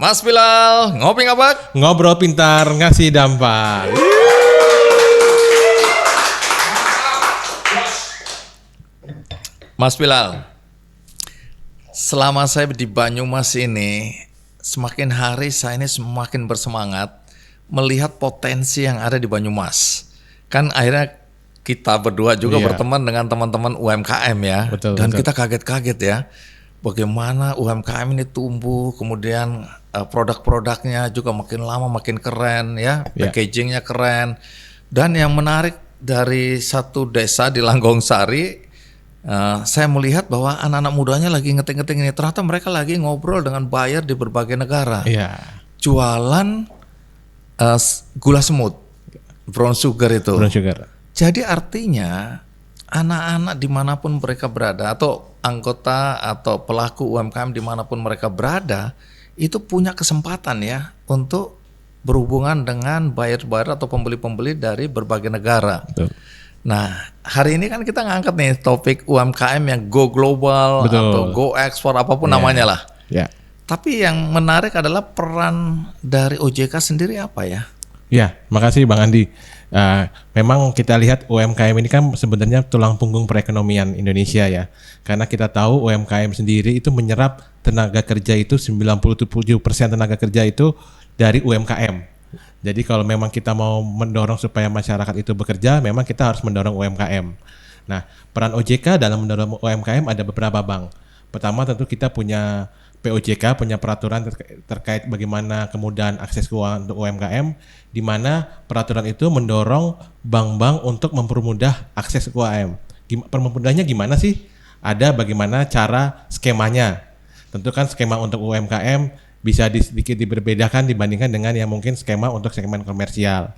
Mas Bilal, ngopi ngabak? Ngobrol pintar, ngasih dampak. Mas Bilal, selama saya di Banyumas ini, semakin hari saya ini semakin bersemangat melihat potensi yang ada di Banyumas. Kan akhirnya kita berdua juga berteman dengan teman-teman UMKM ya. Dan kita kaget-kaget ya, bagaimana UMKM ini tumbuh, kemudian produk-produknya juga makin lama makin keren ya, packagingnya keren. Dan yang menarik dari satu desa di Langgong Sari, saya melihat bahwa anak-anak mudanya lagi ngetik-ngetik ini. Ternyata mereka lagi ngobrol dengan buyer di berbagai negara. Jualan gula semut, brown sugar itu. Brown sugar. Jadi artinya anak-anak dimanapun mereka berada, atau anggota atau pelaku UMKM dimanapun mereka berada, itu punya kesempatan ya untuk berhubungan dengan buyer-buyer atau pembeli-pembeli dari berbagai negara. Betul. Nah, hari ini kan kita ngangkat nih topik UMKM yang go global atau go ekspor, apapun namanya lah. Tapi yang menarik adalah peran dari OJK sendiri apa ya? Ya, makasih Bang Andi. Memang kita lihat UMKM ini kan sebenarnya tulang punggung perekonomian Indonesia ya. Karena kita tahu UMKM sendiri itu menyerap tenaga kerja itu 97% tenaga kerja itu dari UMKM. Jadi kalau memang kita mau mendorong supaya masyarakat itu bekerja, memang kita harus mendorong UMKM. Nah, peran OJK dalam mendorong UMKM ada beberapa, Bang. Pertama tentu kita punya POJK, punya peraturan terkait bagaimana kemudahan akses keuangan untuk UMKM, di mana peraturan itu mendorong bank-bank untuk mempermudah akses ke UMKM. Permudahnya gimana sih? Ada bagaimana cara skemanya. Tentu kan skema untuk UMKM bisa sedikit diberbedakan dibandingkan dengan yang mungkin skema untuk segmen komersial.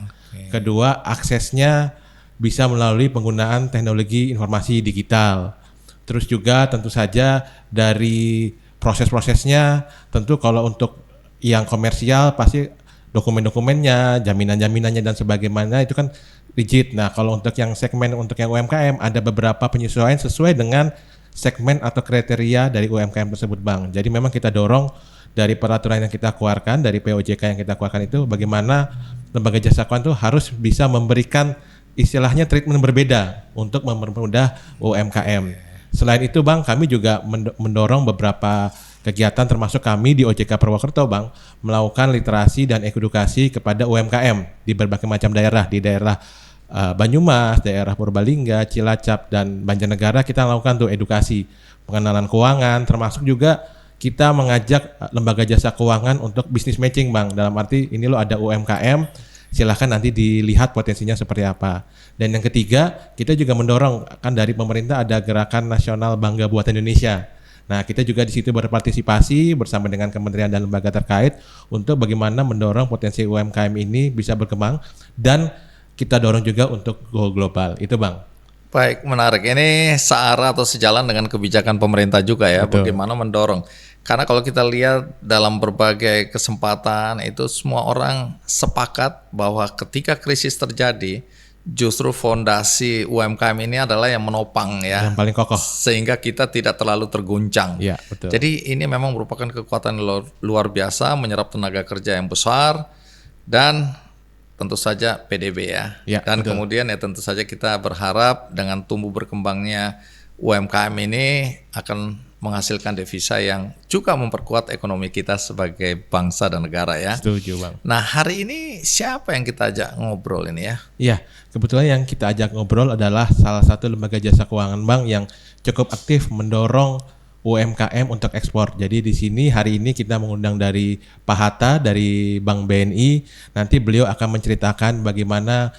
Kedua, aksesnya bisa melalui penggunaan teknologi informasi digital. Terus juga tentu saja dari proses-prosesnya, tentu kalau untuk yang komersial pasti dokumen-dokumennya, jaminan-jaminannya dan sebagaimana itu kan rigid. Nah, kalau untuk yang segmen untuk yang UMKM ada beberapa penyesuaian sesuai dengan segmen atau kriteria dari UMKM tersebut, Bang. Jadi memang kita dorong dari peraturan yang kita keluarkan, dari POJK yang kita keluarkan itu bagaimana lembaga jasa keuangan itu harus bisa memberikan istilahnya treatment berbeda untuk mempermudah UMKM. Selain itu, Bang, kami juga mendorong beberapa kegiatan termasuk kami di OJK Purwokerto, Bang, melakukan literasi dan edukasi kepada UMKM di berbagai macam daerah, di daerah Banyumas, daerah Purbalingga, Cilacap, dan Banjarnegara. Kita lakukan tuh edukasi pengenalan keuangan, termasuk juga kita mengajak lembaga jasa keuangan untuk bisnis matching, Bang. Dalam arti ini lo ada UMKM, silahkan nanti dilihat potensinya seperti apa. Dan yang ketiga, kita juga mendorong, kan dari pemerintah ada gerakan nasional Bangga Buatan Indonesia. Nah, kita juga di situ berpartisipasi bersama dengan kementerian dan lembaga terkait untuk bagaimana mendorong potensi UMKM ini bisa berkembang, dan kita dorong juga untuk go global. Itu, Bang. Baik, menarik. Ini searah atau sejalan dengan kebijakan pemerintah juga ya. Betul. Bagaimana mendorong. Karena kalau kita lihat dalam berbagai kesempatan itu semua orang sepakat bahwa ketika krisis terjadi, justru fondasi UMKM ini adalah yang menopang ya. Yang paling kokoh. Sehingga kita tidak terlalu terguncang. Ya, betul. Jadi ini memang merupakan kekuatan luar biasa, menyerap tenaga kerja yang besar, dan tentu saja PDB ya. Dan betul. Kemudian ya tentu saja kita berharap dengan tumbuh berkembangnya UMKM ini akan menghasilkan devisa yang juga memperkuat ekonomi kita sebagai bangsa dan negara ya. Setuju, Bang. Nah, hari ini siapa yang kita ajak ngobrol ini ya? Iya, kebetulan yang kita ajak ngobrol adalah salah satu lembaga jasa keuangan, Bang, yang cukup aktif mendorong UMKM untuk ekspor. Jadi di sini hari ini kita mengundang dari Pak Hatta dari Bank BNI. Nanti beliau akan menceritakan bagaimana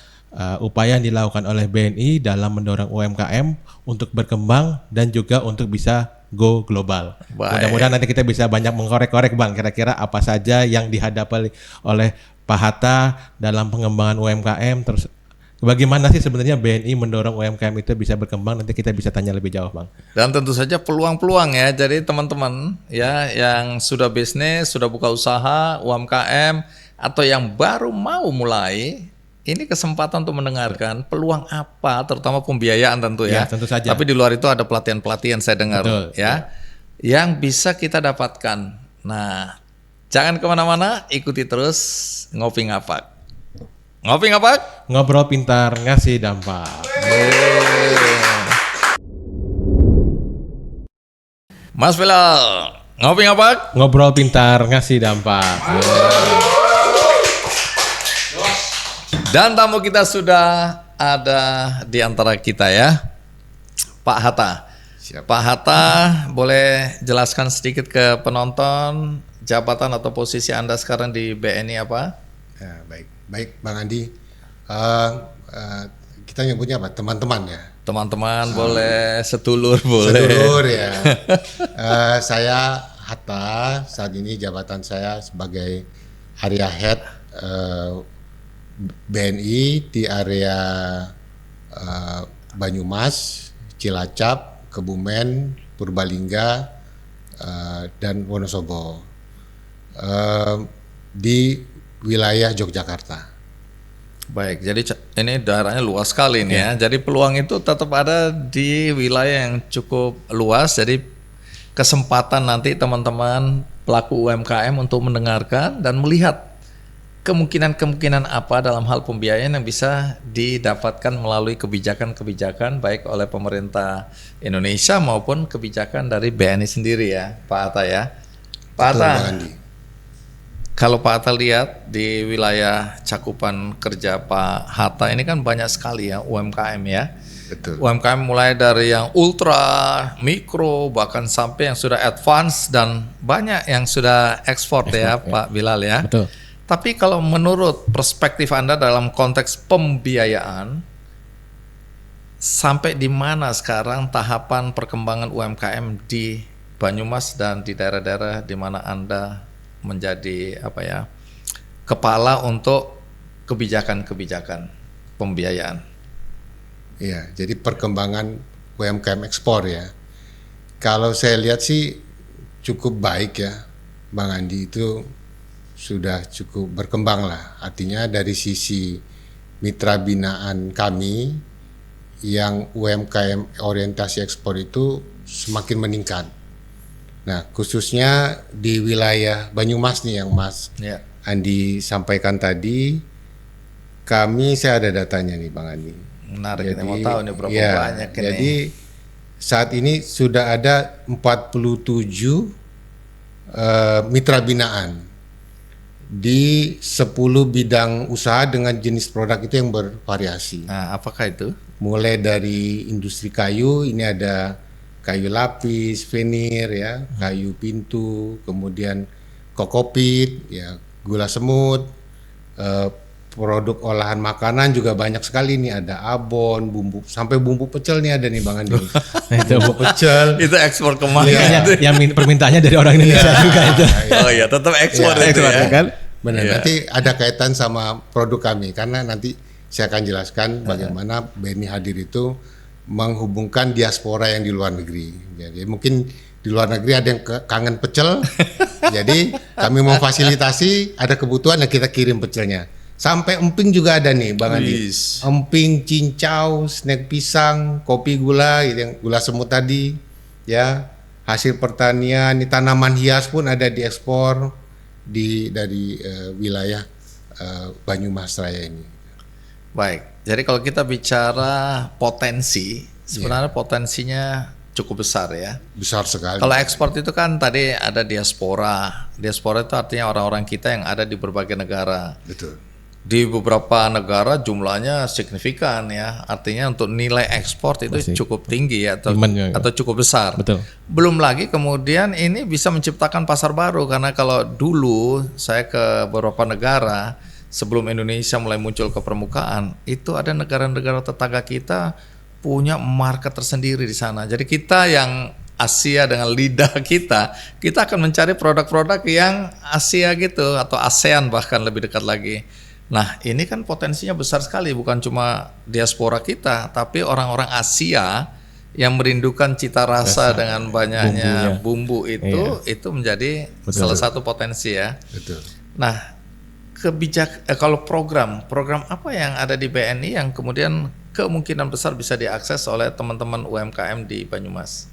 upaya yang dilakukan oleh BNI dalam mendorong UMKM untuk berkembang dan juga untuk bisa go global. Mudah-mudahan nanti kita bisa banyak mengkorek-korek, Bang, kira-kira apa saja yang dihadapi oleh Pak Hatta dalam pengembangan UMKM, terus bagaimana sih sebenarnya BNI mendorong UMKM itu bisa berkembang. Nanti kita bisa tanya lebih jauh, Bang. Dan tentu saja peluang-peluang ya. Jadi teman-teman ya yang sudah bisnis, sudah buka usaha UMKM, atau yang baru mau mulai, ini kesempatan untuk mendengarkan peluang apa, terutama pembiayaan tentu ya. Tentu saja. Tapi di luar itu ada pelatihan-pelatihan saya dengar. Betul, ya. Yang bisa kita dapatkan. Nah, Jangan kemana-mana, ikuti terus Ngopi Ngapak. Ngopi Ngapak. Ngobrol pintar ngasih dampak. Mas Bilal, Ngopi Ngapak. Ngobrol pintar ngasih dampak. Dan tamu kita sudah ada di antara kita ya, Pak Hatta. Pak Hatta, boleh jelaskan sedikit ke penonton jabatan atau posisi Anda sekarang di BNI apa? Ya, baik Bang Andi. Kita nyebutnya apa? Teman-teman ya. Teman-teman boleh, sedulur boleh. Sedulur ya. Saya Hatta. Saat ini jabatan saya sebagai area head BNI di area Banyumas, Cilacap, Kebumen, Purbalingga, dan Wonosobo di wilayah Yogyakarta. Baik, jadi ini daerahnya luas sekali nih ya. Jadi peluang itu tetap ada di wilayah yang cukup luas. Jadi kesempatan nanti teman-teman pelaku UMKM untuk mendengarkan dan melihat kemungkinan-kemungkinan apa dalam hal pembiayaan yang bisa didapatkan melalui kebijakan-kebijakan baik oleh pemerintah Indonesia maupun kebijakan dari BNI sendiri ya, Pak Hatta ya. Pak Hatta, kalau Pak Hatta lihat di wilayah cakupan kerja Pak Hatta ini kan banyak sekali ya UMKM ya. Betul. UMKM mulai dari yang ultra, mikro, bahkan sampai yang sudah advance dan banyak yang sudah ekspor ya Pak Bilal ya. Betul. Tapi kalau menurut perspektif Anda dalam konteks pembiayaan, sampai di mana sekarang tahapan perkembangan UMKM di Banyumas dan di daerah-daerah di mana Anda menjadi kepala untuk kebijakan-kebijakan pembiayaan? Iya, jadi perkembangan UMKM ekspor ya. Kalau saya lihat sih cukup baik ya, Bang Andi, itu sudah cukup berkembang lah. Artinya dari sisi mitra binaan kami yang UMKM orientasi ekspor itu semakin meningkat. Nah, khususnya di wilayah Banyumas nih yang Mas Andi sampaikan tadi, saya ada datanya nih Bang Andi. Menarik, jadi, mau tahu nih berapa banyak ini. Jadi saat ini sudah ada 47 mitra binaan di 10 bidang usaha dengan jenis produk itu yang bervariasi. Nah, apakah itu? Mulai dari industri kayu, ini ada kayu lapis, veneer ya, kayu pintu, kemudian kokopit, ya, gula semut, produk olahan makanan juga banyak sekali nih, ada abon, bumbu, sampai bumbu pecel nih ada nih Bang Andi. Itu bumbu pecel. Itu ekspor kemana? Yang permintaannya dari orang Indonesia juga itu. Oh iya, tetap ekspor itu ekspor, ya. kan? Benar. Nanti ada kaitan sama produk kami karena nanti saya akan jelaskan bagaimana BNI hadir itu menghubungkan diaspora yang di luar negeri. Jadi mungkin di luar negeri ada yang kangen pecel, jadi kami mau fasilitasi, ada kebutuhan ya kita kirim pecelnya. Sampai emping juga ada nih Bang Andi. Emping, cincau, snack pisang, kopi gula, yang gula semut tadi, ya, hasil pertanian, tanaman hias pun ada diekspor dari wilayah Banyumas Raya ini. Baik, jadi kalau kita bicara potensi, sebenarnya potensinya cukup besar ya. Besar sekali. Kalau ekspor itu kan tadi ada diaspora. Diaspora itu artinya orang-orang kita yang ada di berbagai negara. Betul. Di beberapa negara jumlahnya signifikan ya. Artinya untuk nilai ekspor itu cukup tinggi ya, atau cukup besar. Betul. Belum lagi kemudian ini bisa menciptakan pasar baru, karena kalau dulu saya ke beberapa negara sebelum Indonesia mulai muncul ke permukaan, itu ada negara-negara tetangga kita punya market tersendiri di sana. Jadi kita yang Asia dengan lidah kita akan mencari produk-produk yang Asia gitu, atau ASEAN bahkan lebih dekat lagi. Nah, ini kan potensinya besar sekali, bukan cuma diaspora kita, tapi orang-orang Asia yang merindukan cita rasa dengan banyaknya bumbu itu menjadi salah satu potensi ya. Betul. Nah, kalau program apa yang ada di BNI yang kemudian kemungkinan besar bisa diakses oleh teman-teman UMKM di Banyumas?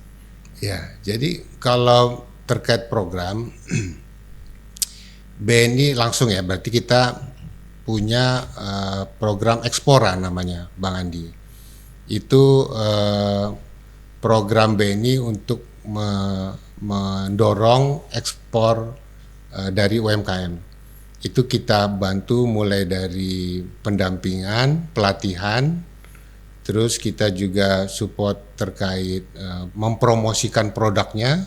Ya, jadi kalau terkait program BNI langsung ya, berarti kita punya program Ekspora namanya, Bang Andi. Itu program BNI untuk mendorong ekspor dari UMKM. Itu kita bantu mulai dari pendampingan, pelatihan, terus kita juga support terkait mempromosikan produknya,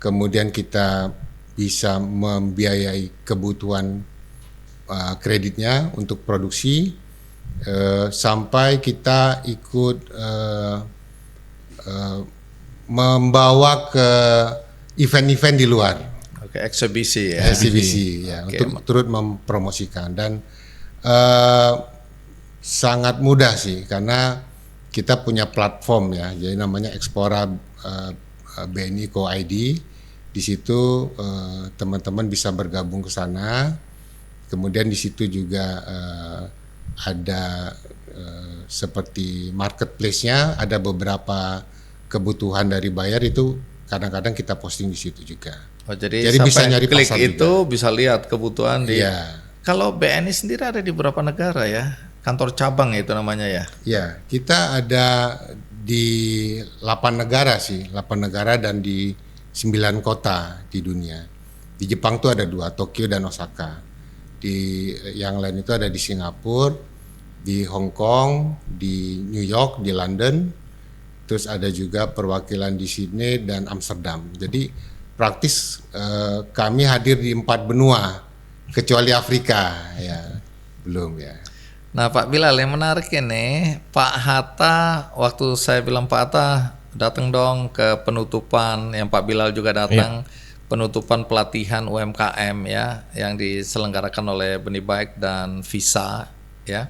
kemudian kita bisa membiayai kebutuhan kreditnya untuk produksi, sampai kita ikut membawa ke event-event di luar. Oke, eksibisi ya. Eksibisi ya, Oke, untuk turut mempromosikan, dan sangat mudah sih karena kita punya platform ya, jadi namanya Ekspora BNI Co ID. Di situ teman-teman bisa bergabung ke sana. Kemudian di situ juga ada seperti marketplace-nya, ada beberapa kebutuhan dari buyer itu kadang-kadang kita posting di situ juga. Oh, jadi bisa sampai nyari klik pasar itu juga. bisa lihat kebutuhan di. Iya. Kalau BNI sendiri ada di beberapa negara ya? Kantor cabang itu namanya ya? Ya, kita ada di 8 negara sih, 8 negara dan di 9 kota di dunia. Di Jepang tuh ada 2, Tokyo dan Osaka. Di yang lain itu ada di Singapura, di Hong Kong, di New York, di London. Terus ada juga perwakilan di Sydney dan Amsterdam. Jadi praktis kami hadir di 4 benua kecuali Afrika ya. Belum ya. Nah Pak Bilal, yang menarik ini Pak Hatta, waktu saya bilang Pak Hatta datang dong ke penutupan, yang Pak Bilal juga datang, penutupan pelatihan UMKM ya, yang diselenggarakan oleh Benih Baik dan Visa ya.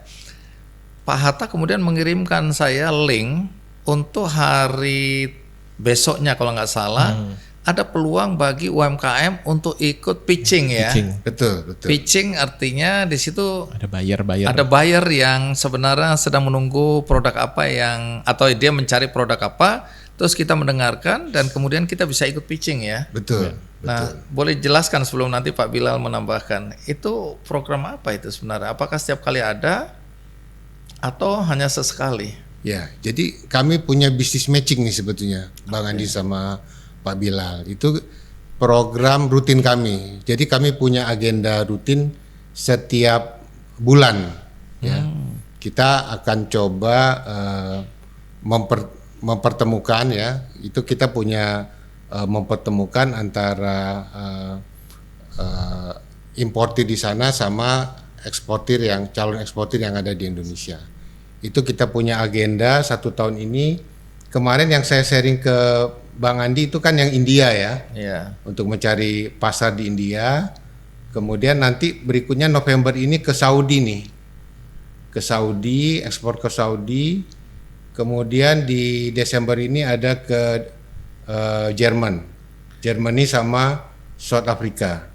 Pak Hatta kemudian mengirimkan saya link untuk hari besoknya kalau nggak salah, ada peluang bagi UMKM untuk ikut pitching ya. Betul. Pitching artinya di situ Ada buyer. ada buyer yang sebenarnya sedang menunggu produk apa yang, atau dia mencari produk apa, terus kita mendengarkan dan kemudian kita bisa ikut pitching ya. Betul. Nah, boleh jelaskan sebelum nanti Pak Bilal menambahkan, itu program apa itu sebenarnya? Apakah setiap kali ada atau hanya sesekali? Ya, jadi kami punya bisnis matching nih sebetulnya, Bang Andi sama Pak Bilal. Itu program rutin kami. Jadi kami punya agenda rutin setiap bulan. Ya, kita akan coba mempertemukan ya. Itu kita punya mempertemukan antara importir di sana sama calon eksportir yang ada di Indonesia. Itu kita punya agenda 1 tahun ini. Kemarin yang saya sharing ke Bang Andi itu kan yang India ya, untuk mencari pasar di India. Kemudian nanti berikutnya November ini ke Saudi nih, ekspor ke Saudi. Kemudian di Desember ini ada ke Germany sama South Africa.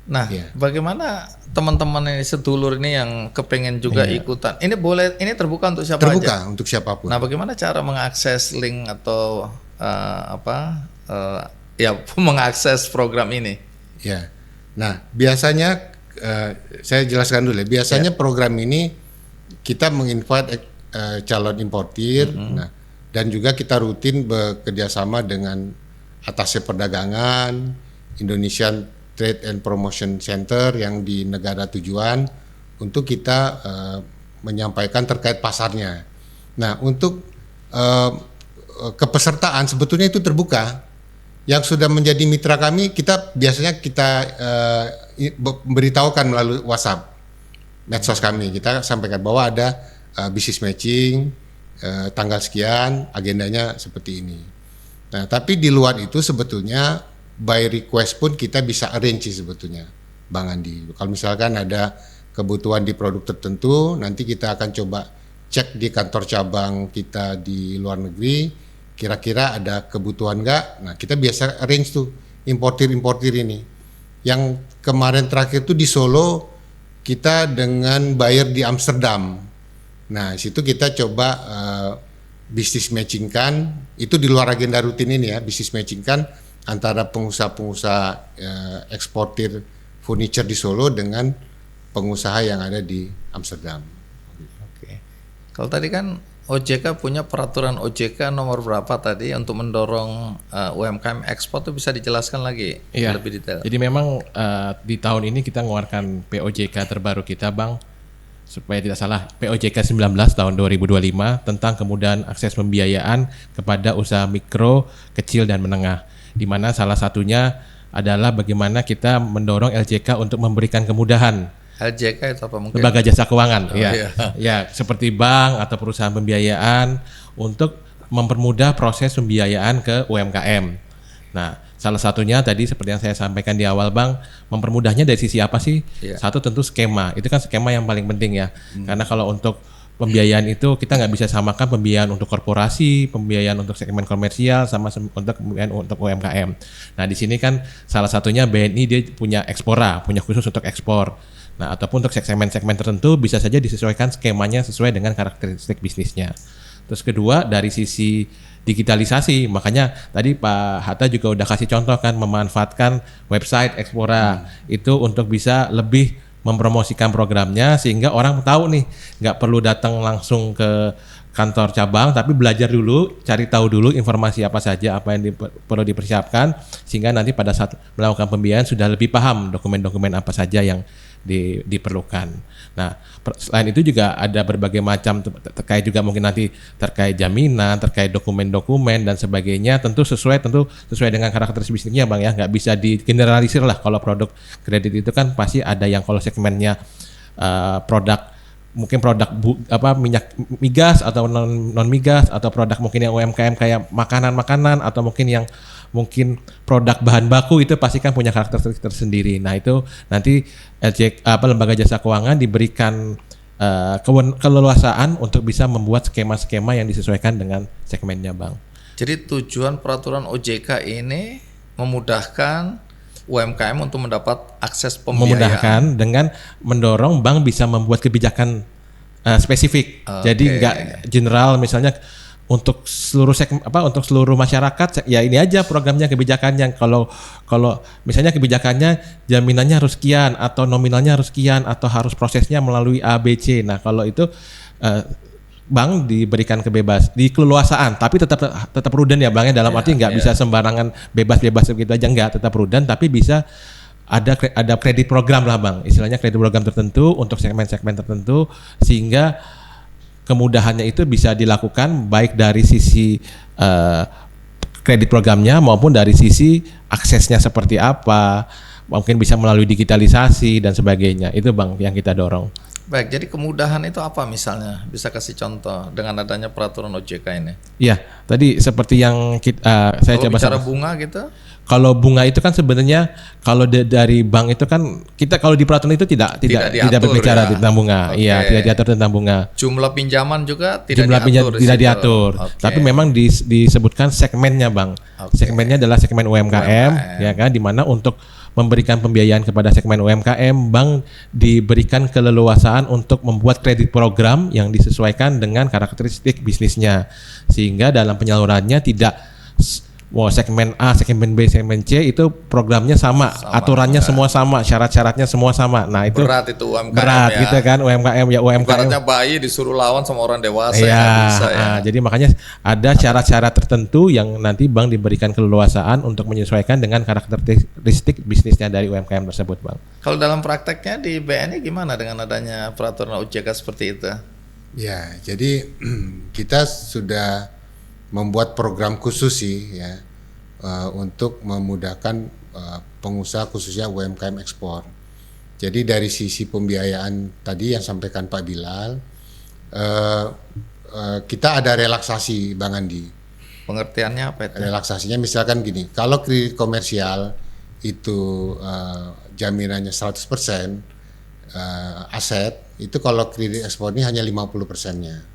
Nah, bagaimana teman-teman ini, sedulur ini yang kepengen juga ikutan? Ini boleh, ini terbuka untuk siapa aja? Terbuka untuk siapapun. Nah, bagaimana cara mengakses link atau mengakses program ini? Ya, nah biasanya saya jelaskan dulu ya. Biasanya program ini kita menginvite calon importir, nah, dan juga kita rutin bekerjasama dengan atasnya perdagangan, Indonesian Trade and Promotion Center yang di negara tujuan untuk kita menyampaikan terkait pasarnya. Nah, untuk kepesertaan sebetulnya itu terbuka. Yang sudah menjadi mitra kami, kita biasanya beritahukan melalui WhatsApp, medsos kami. Kita sampaikan bahwa ada business matching, tanggal sekian, agendanya seperti ini. Nah, tapi di luar itu sebetulnya by request pun kita bisa arrange sebetulnya, Bang Andi. Kalau misalkan ada kebutuhan di produk tertentu, nanti kita akan coba cek di kantor cabang kita di luar negeri, kira-kira ada kebutuhan nggak? Nah, kita biasa arrange tuh importir ini. Yang kemarin terakhir tuh di Solo, kita dengan buyer di Amsterdam. Nah, situ kita coba bisnis matching kan, itu di luar agenda rutin ini ya, bisnis matching kan antara pengusaha-pengusaha eksportir furniture di Solo dengan pengusaha yang ada di Amsterdam. Oke. Kalau tadi kan OJK punya peraturan OJK nomor berapa tadi untuk mendorong UMKM ekspor, itu bisa dijelaskan lagi lebih detail. Jadi memang di tahun ini kita mengeluarkan POJK terbaru kita, Bang, supaya tidak salah, POJK 19 tahun 2025 tentang kemudahan akses pembiayaan kepada usaha mikro, kecil dan menengah. Di mana salah satunya adalah bagaimana kita mendorong LJK untuk memberikan kemudahan. LJK itu apa mungkin? Lembaga jasa keuangan, iya. Ya, seperti bank atau perusahaan pembiayaan untuk mempermudah proses pembiayaan ke UMKM. Nah, salah satunya tadi seperti yang saya sampaikan di awal, Bang, mempermudahnya dari sisi apa sih? Iya. Satu tentu skema, itu kan skema yang paling penting ya. Karena kalau untuk pembiayaan itu kita nggak bisa samakan pembiayaan untuk korporasi, pembiayaan untuk segmen komersial sama untuk pembiayaan untuk UMKM. Nah, di sini kan salah satunya BNI dia punya Ekspora, punya khusus untuk ekspor. Nah, ataupun untuk segmen-segmen tertentu bisa saja disesuaikan skemanya sesuai dengan karakteristik bisnisnya. Terus kedua dari sisi digitalisasi, makanya tadi Pak Hatta juga udah kasih contoh kan memanfaatkan website Ekspora itu untuk bisa lebih mempromosikan programnya sehingga orang tahu nih, nggak perlu datang langsung ke kantor cabang tapi belajar dulu, cari tahu dulu informasi apa saja apa yang perlu dipersiapkan sehingga nanti pada saat melakukan pembiayaan sudah lebih paham dokumen-dokumen apa saja yang diperlukan. Nah, selain itu juga ada berbagai macam terkait juga mungkin nanti terkait jaminan, terkait dokumen-dokumen dan sebagainya. Tentu sesuai dengan karakteristik bisnisnya, Bang ya. Nggak bisa digeneralisir lah kalau produk kredit itu kan pasti ada yang kalau segmennya produk mungkin produk minyak migas atau non migas atau produk mungkin yang UMKM kayak makanan-makanan atau mungkin yang mungkin produk bahan baku itu pasti kan punya karakteristik tersendiri. Nah, itu nanti lembaga jasa keuangan diberikan keleluasaan untuk bisa membuat skema-skema yang disesuaikan dengan segmennya, Bang. Jadi tujuan peraturan OJK ini memudahkan UMKM untuk mendapat akses pembiayaan. Memudahkan dengan mendorong bank bisa membuat kebijakan spesifik. Jadi nggak general misalnya untuk seluruh untuk seluruh masyarakat ya ini aja programnya kebijakannya. Kalau misalnya kebijakannya jaminannya harus sekian atau nominalnya harus sekian atau harus prosesnya melalui ABC. Nah, kalau itu bank diberikan keleluasaan tapi tetap prudent ya, Bang ya, dalam arti nggak bisa sembarangan bebas begitu aja, nggak, tetap prudent tapi bisa ada kredit program lah, Bang, istilahnya kredit program tertentu untuk segmen-segmen tertentu sehingga kemudahannya itu bisa dilakukan baik dari sisi kredit programnya maupun dari sisi aksesnya seperti apa, mungkin bisa melalui digitalisasi dan sebagainya. Itu, Bang, yang kita dorong. Baik, jadi kemudahan itu apa misalnya? Bisa kasih contoh dengan adanya peraturan OJK ini? Iya, tadi seperti yang saya kalau coba bicara bunga gitu? Kalau bunga itu kan sebenarnya kalau dari bank itu kan kita kalau di peraturan itu tidak berbicara tentang bunga. Iya, tidak diatur tentang bunga. Jumlah pinjaman juga tidak diatur. Tapi memang disebutkan segmennya, Bang. Segmennya adalah segmen UMKM, ya kan, di mana untuk memberikan pembiayaan kepada segmen UMKM, bank diberikan keleluasaan untuk membuat kredit program yang disesuaikan dengan karakteristik bisnisnya. Sehingga dalam penyalurannya tidak segmen A, segmen B, segmen C itu programnya sama aturannya semua sama, syarat-syaratnya semua sama. Nah, itu berat itu UMKM berat ya. Gitu kan UMKM. Ibaratnya bayi disuruh lawan sama orang dewasa ya, bisa ya. Jadi makanya ada syarat-syarat tertentu yang nanti bank diberikan keleluasaan untuk menyesuaikan dengan karakteristik bisnisnya dari UMKM tersebut, Bang. Kalau dalam prakteknya di BNI gimana dengan adanya peraturan OJK seperti itu? Ya, jadi kita sudah membuat program khusus sih ya untuk memudahkan pengusaha khususnya UMKM ekspor. Jadi dari sisi pembiayaan tadi yang sampaikan Pak Bilal, kita ada relaksasi, Bang Andi. Pengertiannya apa itu? Relaksasinya misalkan gini, kalau kredit komersial itu jaminannya 100% aset, itu kalau kredit ekspor ini hanya 50%-nya.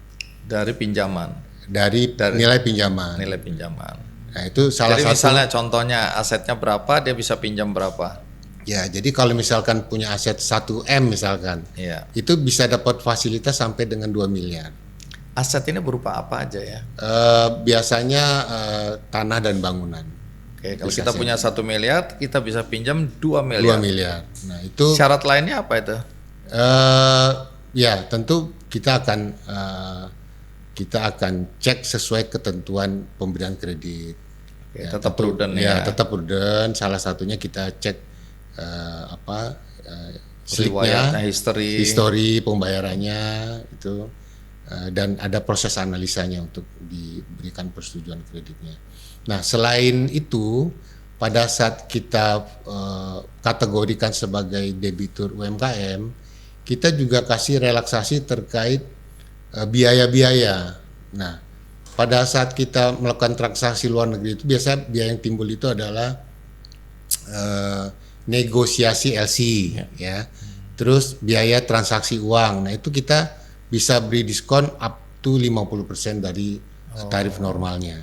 Dari pinjaman? Dari nilai pinjaman. Nilai pinjaman. Nah, itu salah jadi satu. Misalnya contohnya asetnya berapa, dia bisa pinjam berapa? Ya, jadi kalau misalkan punya aset 1M misalkan, ya, itu bisa dapat fasilitas sampai dengan 2 miliar. Aset ini berupa apa aja ya? Biasanya tanah dan bangunan. Oke, kalau Bisa kita punya 1 miliar, kita bisa pinjam 2 2 miliar. miliar. Nah itu Syarat lainnya apa itu? ya tentu kita akan cek sesuai ketentuan pemberian kredit. Oke, tetap prudent Ya ya. tetap prudent. Salah satunya kita cek slipnya, Riwayatnya, histori pembayarannya itu, dan ada proses analisanya untuk diberikan persetujuan kreditnya. Nah selain itu, pada saat kita kategorikan sebagai debitur UMKM, kita juga kasih relaksasi terkait biaya-biaya. Nah, pada saat kita melakukan transaksi luar negeri itu biasa biaya yang timbul itu adalah negosiasi LC ya. Terus biaya transaksi uang. Nah, itu kita bisa beri diskon up to 50% dari tarif normalnya.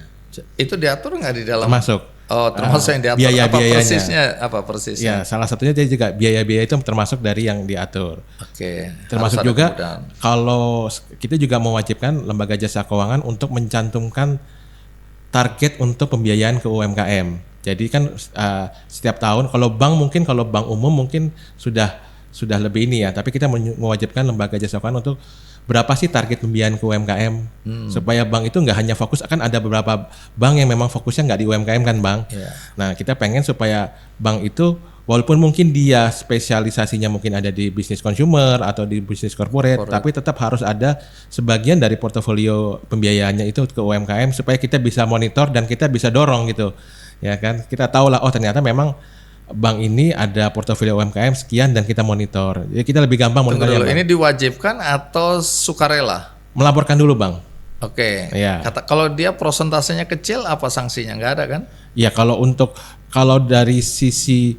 Itu diatur nggak di dalam? Termasuk. Oh, termasuk yang diatur. biaya-biayanya. Apa persisnya? Ya, salah satunya dia juga biaya-biaya itu termasuk dari yang diatur. Oke. Termasuk harus ada juga kemudahan. kalau kita juga mewajibkan lembaga jasa keuangan untuk mencantumkan target untuk pembiayaan ke UMKM. Jadi kan setiap tahun kalau bank umum mungkin sudah lebih ini ya, tapi kita mewajibkan lembaga jasa keuangan untuk berapa sih target pembiayaan ke UMKM supaya bank itu nggak hanya fokus, akan ada beberapa bank yang memang fokusnya nggak di UMKM kan bang. Iya. Nah kita pengen supaya bank itu walaupun mungkin dia spesialisasinya mungkin ada di bisnis consumer atau di bisnis corporate, tapi tetap harus ada sebagian dari portofolio pembiayaannya itu ke UMKM supaya kita bisa monitor dan kita bisa dorong gitu. Ya kan, kita tahu lah, oh ternyata memang bank ini ada portofolio UMKM sekian dan kita monitor. Jadi kita lebih gampang Tunggu monitornya. dulu, Bang. ini diwajibkan atau sukarela? Melaporkan dulu bang. Oke. Iya. Kalau dia prosentasenya kecil, apa sanksinya? Nggak ada kan? Ya kalau dari sisi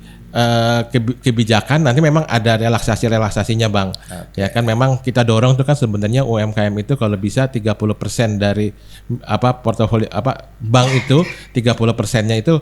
kebijakan nanti memang ada relaksasinya bang. Ya kan memang kita dorong tuh kan sebenarnya UMKM itu kalau bisa 30% dari portofolio bank itu 30%-nya itu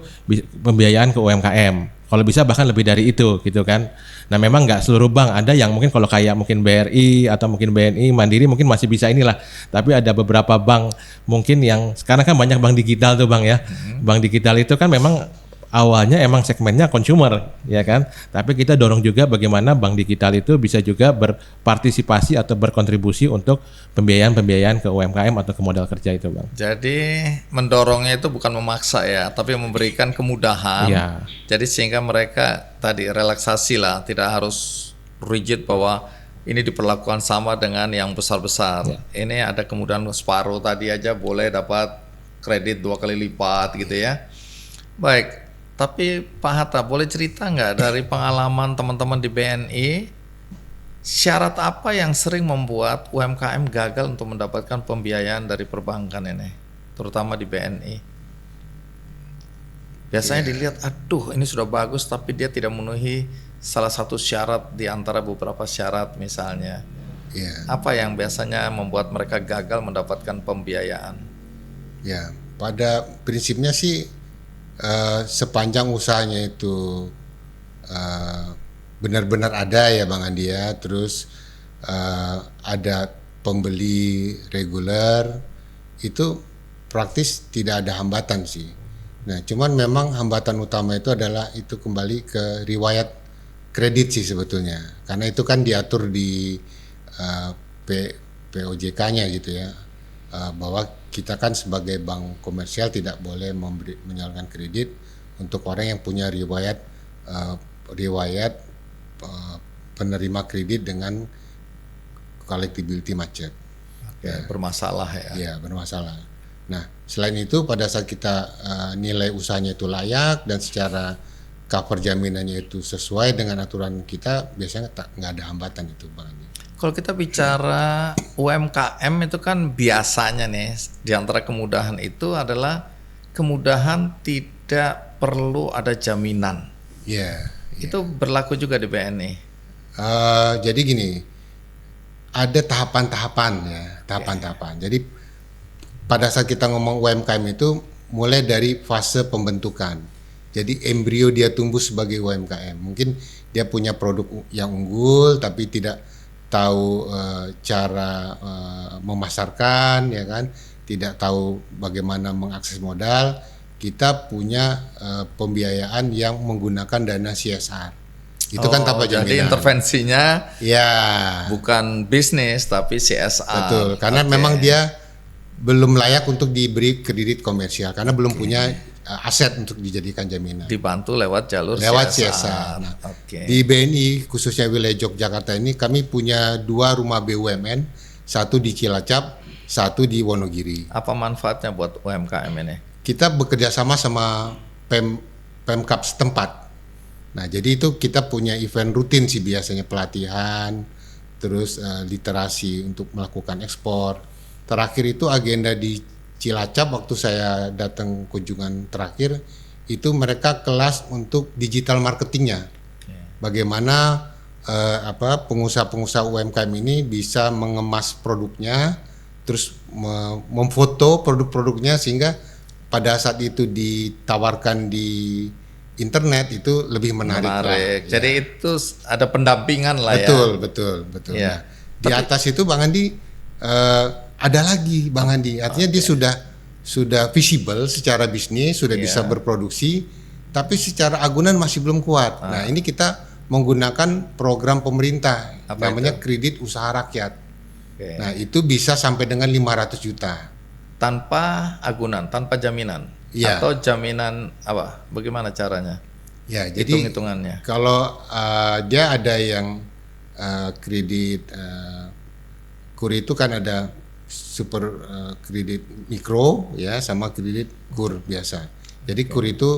pembiayaan ke UMKM. Kalau bisa bahkan lebih dari itu gitu kan. Nah memang nggak seluruh bank, ada yang mungkin kalau kayak mungkin BRI atau mungkin BNI, Mandiri mungkin masih bisa inilah. Tapi ada beberapa bank mungkin yang sekarang kan banyak bank digital tuh bang ya. Bank digital itu kan memang awalnya emang segmennya consumer ya kan, tapi kita dorong juga bagaimana bank digital itu bisa juga berpartisipasi atau berkontribusi untuk pembiayaan ke UMKM atau ke modal kerja itu bang. Jadi mendorongnya itu bukan memaksa ya, tapi memberikan kemudahan. Iya. Jadi sehingga mereka tadi relaksasi lah, tidak harus rigid bahwa ini diperlakukan sama dengan yang besar-besar. Ini ada kemudahan separuh tadi aja boleh dapat kredit 2 kali lipat gitu ya. Baik. Tapi Pak Hatta boleh cerita nggak dari pengalaman teman-teman di BNI, syarat apa yang sering membuat UMKM gagal untuk mendapatkan pembiayaan dari perbankan ini, terutama di BNI? Biasanya dilihat, aduh ini sudah bagus tapi dia tidak memenuhi salah satu syarat di antara beberapa syarat misalnya. Apa yang biasanya membuat mereka gagal mendapatkan pembiayaan? Ya, pada prinsipnya sih sepanjang usahanya itu benar-benar ada ya Bang Andi ya, terus ada pembeli reguler, itu praktis tidak ada hambatan sih. Nah cuman memang hambatan utama itu adalah itu kembali ke riwayat kredit sih sebetulnya, karena itu kan diatur di POJK-nya gitu ya, bahwa kita kan sebagai bank komersial tidak boleh menyalurkan kredit untuk orang yang punya riwayat penerima kredit dengan collectibility macet. Bermasalah ya. Ya, bermasalah. Nah, selain itu pada saat kita nilai usahanya itu layak dan secara cover jaminannya itu sesuai dengan aturan kita, biasanya nggak ada hambatan itu Bang. Kalau kita bicara UMKM itu kan biasanya nih, di antara kemudahan itu adalah kemudahan tidak perlu ada jaminan. Iya. Itu berlaku juga di BNI. Jadi gini, ada tahapan-tahapan ya, tahapan-tahapan. Jadi pada saat kita ngomong UMKM itu mulai dari fase pembentukan. Jadi embrio dia tumbuh sebagai UMKM. Mungkin dia punya produk yang unggul tapi tidak tahu cara memasarkan ya kan, tidak tahu bagaimana mengakses modal. kita punya pembiayaan yang menggunakan dana CSR. Itu kan tanpa jaminan. Jadi intervensinya Ya, bukan bisnis tapi CSR. betul. Karena memang dia belum layak untuk diberi kredit komersial karena belum punya aset untuk dijadikan jaminan. Dibantu lewat jalur Lewat CSR. CSR. Nah, Oke. di BNI khususnya wilayah Yogyakarta ini kami punya 2 rumah BUMN, satu di Cilacap, satu di Wonogiri. Apa manfaatnya buat UMKM ini? Kita bekerja sama sama Pemkab setempat. Nah, jadi itu kita punya event rutin sih biasanya pelatihan, terus literasi untuk melakukan ekspor. Terakhir itu agenda di Cilacap waktu saya datang kunjungan terakhir itu mereka kelas untuk digital marketingnya. Bagaimana pengusaha-pengusaha UMKM ini bisa mengemas produknya, terus memfoto produk-produknya sehingga pada saat itu ditawarkan di internet itu lebih menarik. Lah. Jadi itu ada pendampingan lah Betul. Ya. Nah, di atas itu Bang Andi ada lagi Bang Andi. Artinya dia sudah visible secara bisnis, sudah bisa berproduksi, tapi secara agunan masih belum kuat. Nah, ini kita menggunakan program pemerintah namanya kredit usaha rakyat. Nah, itu bisa sampai dengan 500 juta. Tanpa agunan, tanpa jaminan. Atau jaminan apa? Bagaimana caranya? Ya, jadi hitung-hitungannya. Kalau dia ada yang kredit KUR itu kan ada super kredit mikro ya sama kredit KUR biasa. Jadi KUR itu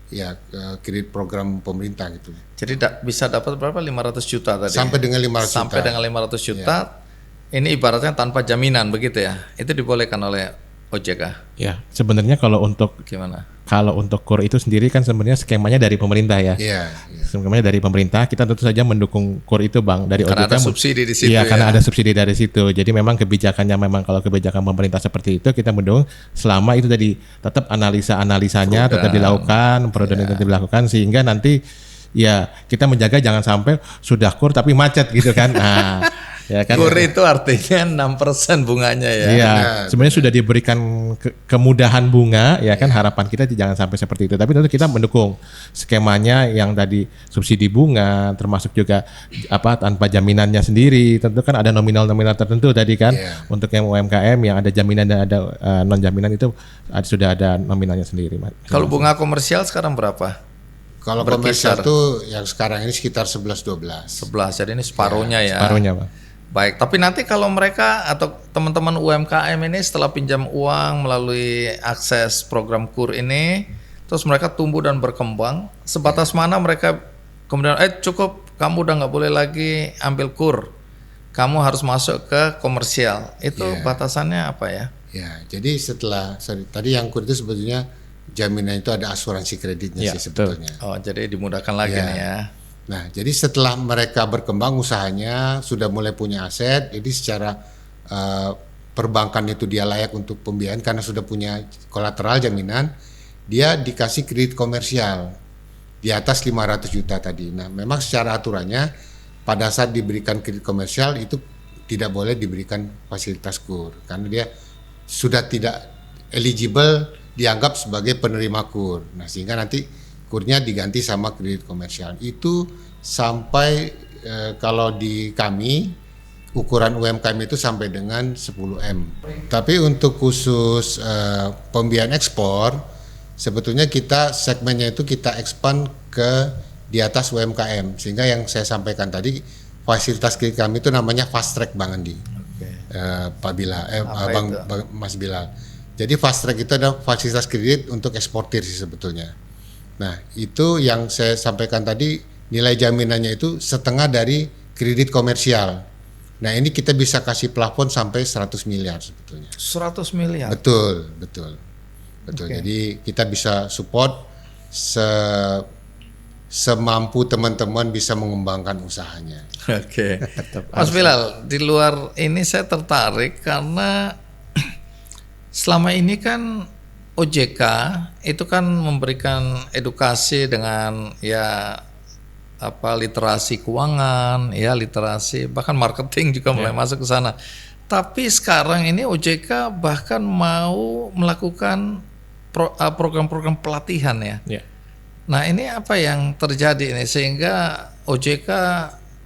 ya kredit program pemerintah gitu. Jadi bisa dapat berapa? 500 juta tadi. Sampai dengan 500 Sampai juta. dengan 500 juta. Ini ibaratnya tanpa jaminan begitu ya. Itu dibolehkan oleh OJK. Ya, sebenarnya kalau untuk Gimana? KUR itu sendiri kan sebenarnya skemanya dari pemerintah ya. Iya. Skemanya dari pemerintah, kita tentu saja mendukung KUR itu Bang dari Karena OJK. ada subsidi di situ. Iya, karena ada subsidi dari situ. Jadi memang kebijakannya memang kalau kebijakan pemerintah seperti itu kita mendukung selama itu tadi tetap analisanya tetap dilakukan, program itu dilakukan sehingga nanti ya kita menjaga jangan sampai sudah KUR tapi macet gitu kan. Nah, ya kan. KUR itu artinya 6% bunganya ya. Iya, sebenarnya sudah diberikan kemudahan bunga, ya kan harapan kita jangan sampai seperti itu. Tapi tentu kita mendukung skemanya yang tadi subsidi bunga, termasuk juga tanpa jaminannya sendiri. Tentu kan ada nominal-nominal tertentu tadi kan untuk yang UMKM yang ada jaminan dan ada non jaminan itu sudah ada nominalnya sendiri. Kalau bunga komersial sekarang berapa? Kalau komersial itu yang sekarang ini sekitar 11-12. 11, jadi ini separuhnya ya. Separuhnya Pak. Baik, tapi nanti kalau mereka atau teman-teman UMKM ini setelah pinjam uang melalui akses program KUR ini, terus mereka tumbuh dan berkembang, sebatas mana mereka kemudian cukup, kamu udah nggak boleh lagi ambil KUR, kamu harus masuk ke komersial. Itu batasannya apa ya? Ya, jadi tadi yang KUR itu sebetulnya jaminan itu ada asuransi kreditnya sih sebetulnya. Oh, jadi dimudahkan lagi nih ya. Nah, jadi setelah mereka berkembang usahanya, sudah mulai punya aset, jadi secara perbankan itu dia layak untuk pembiayaan karena sudah punya kolateral jaminan, dia dikasih kredit komersial di atas 500 juta tadi. Nah, memang secara aturannya pada saat diberikan kredit komersial itu tidak boleh diberikan fasilitas KUR karena dia sudah tidak eligible dianggap sebagai penerima KUR. Nah, sehingga nanti KUR-nya diganti sama kredit komersial. Itu sampai kalau di kami ukuran UMKM itu sampai dengan 10M. Tapi untuk khusus pembiayaan ekspor, sebetulnya kita segmennya itu kita expand ke di atas UMKM. Sehingga yang saya sampaikan tadi fasilitas kredit kami itu namanya fast track Bang Andi. Pak Bilal, Mas Bilal. Jadi fast track itu adalah fasilitas kredit untuk eksportir sih sebetulnya. Nah, itu yang saya sampaikan tadi, nilai jaminannya itu setengah dari kredit komersial. Nah, ini kita bisa kasih plafon sampai 100 miliar sebetulnya. 100 miliar? Betul. Jadi kita bisa support semampu teman-teman bisa mengembangkan usahanya. Oke. Mas Bilal, di luar ini saya tertarik karena selama ini kan OJK itu kan memberikan edukasi dengan literasi keuangan, literasi bahkan marketing juga mulai masuk ke sana. Tapi sekarang ini OJK bahkan mau melakukan program-program pelatihan ya. Ya. Nah ini apa yang terjadi ini sehingga OJK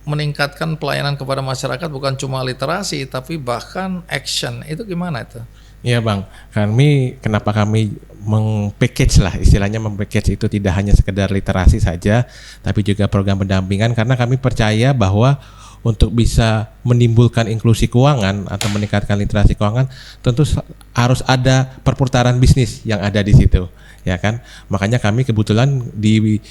meningkatkan pelayanan kepada masyarakat bukan cuma literasi tapi bahkan action, itu gimana itu? Iya Bang, kenapa kami meng-package lah, istilahnya meng-package itu tidak hanya sekedar literasi saja, tapi juga program pendampingan, karena kami percaya bahwa untuk bisa menimbulkan inklusi keuangan atau meningkatkan literasi keuangan, tentu harus ada perputaran bisnis yang ada di situ, ya kan? Makanya kami kebetulan di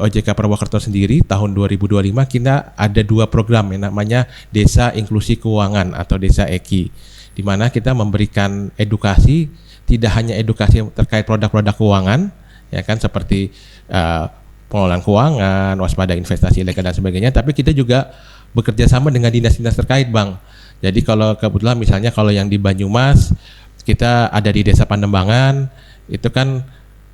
OJK Purwokerto sendiri tahun 2025 kita ada 2 program yang namanya Desa Inklusi Keuangan atau Desa EKI, di mana kita memberikan edukasi, tidak hanya edukasi terkait produk-produk keuangan, ya kan, seperti pengelolaan keuangan, waspada investasi ilegal dan sebagainya, tapi kita juga bekerja sama dengan dinas-dinas terkait Bang. Jadi kalau kebetulan misalnya kalau yang di Banyumas kita ada di Desa Pandembangan, itu kan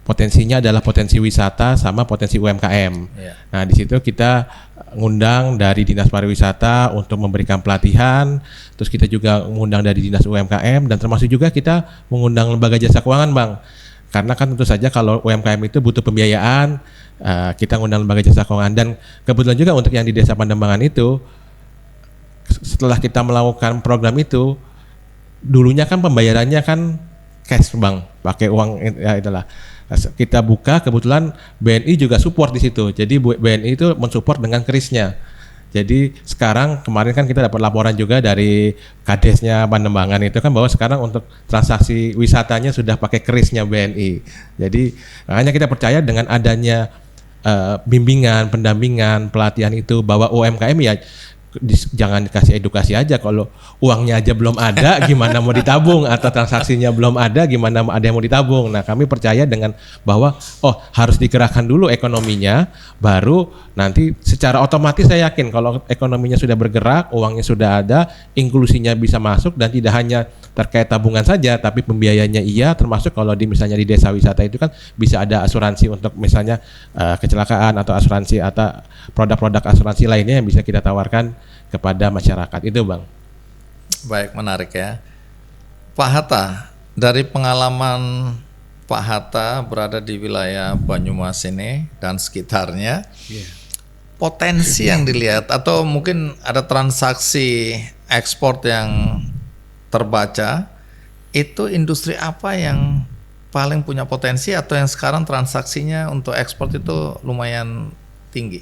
potensinya adalah potensi wisata sama potensi UMKM. Yeah. Nah di situ kita ngundang dari Dinas Pariwisata untuk memberikan pelatihan, terus kita juga mengundang dari Dinas UMKM dan termasuk juga kita mengundang lembaga jasa keuangan Bang. Karena kan tentu saja kalau UMKM itu butuh pembiayaan, kita ngundang lembaga jasa keuangan, dan kebetulan juga untuk yang di Desa Pandembangan itu setelah kita melakukan program itu dulunya kan pembayarannya kan cash Bang, pakai uang ya itulah. Kita buka, kebetulan BNI juga support di situ. Jadi BNI itu mensupport dengan krisnya. Jadi sekarang kemarin kan kita dapat laporan juga dari Kadesnya Pandembangan itu kan bahwa sekarang untuk transaksi wisatanya sudah pakai krisnya BNI. Jadi makanya kita percaya dengan adanya bimbingan, pendampingan, pelatihan itu bahwa UMKM ya jangan dikasih edukasi aja, kalau uangnya aja belum ada gimana mau ditabung, atau transaksinya belum ada gimana ada yang mau ditabung. Nah kami percaya dengan bahwa harus digerakkan dulu ekonominya, baru nanti secara otomatis saya yakin kalau ekonominya sudah bergerak, uangnya sudah ada, inklusinya bisa masuk, dan tidak hanya terkait tabungan saja tapi pembiayanya iya, termasuk kalau misalnya di desa wisata itu kan bisa ada asuransi untuk misalnya kecelakaan atau asuransi atau produk-produk asuransi lainnya yang bisa kita tawarkan kepada masyarakat itu Bang. Baik, menarik ya Pak Hatta. Dari pengalaman Pak Hatta berada di wilayah Banyumas ini dan sekitarnya, potensi yang dilihat atau mungkin ada transaksi ekspor yang terbaca, itu industri apa yang paling punya potensi atau yang sekarang transaksinya untuk ekspor itu lumayan tinggi?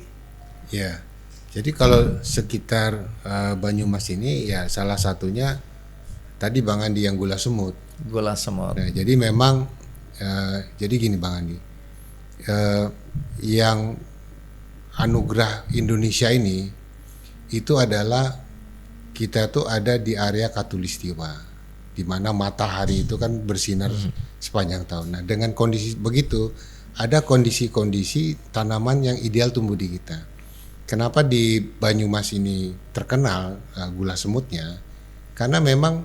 Ya, jadi kalau sekitar Banyumas ini ya salah satunya tadi Bang Andi yang gula semut. Gula semut. Nah, jadi memang jadi gini Bang Andi, yang anugerah Indonesia ini itu adalah kita tuh ada di area Khatulistiwa, di mana matahari itu kan bersinar sepanjang tahun. Nah, dengan kondisi begitu, ada kondisi-kondisi tanaman yang ideal tumbuh di kita. Kenapa di Banyumas ini terkenal gula semutnya? Karena memang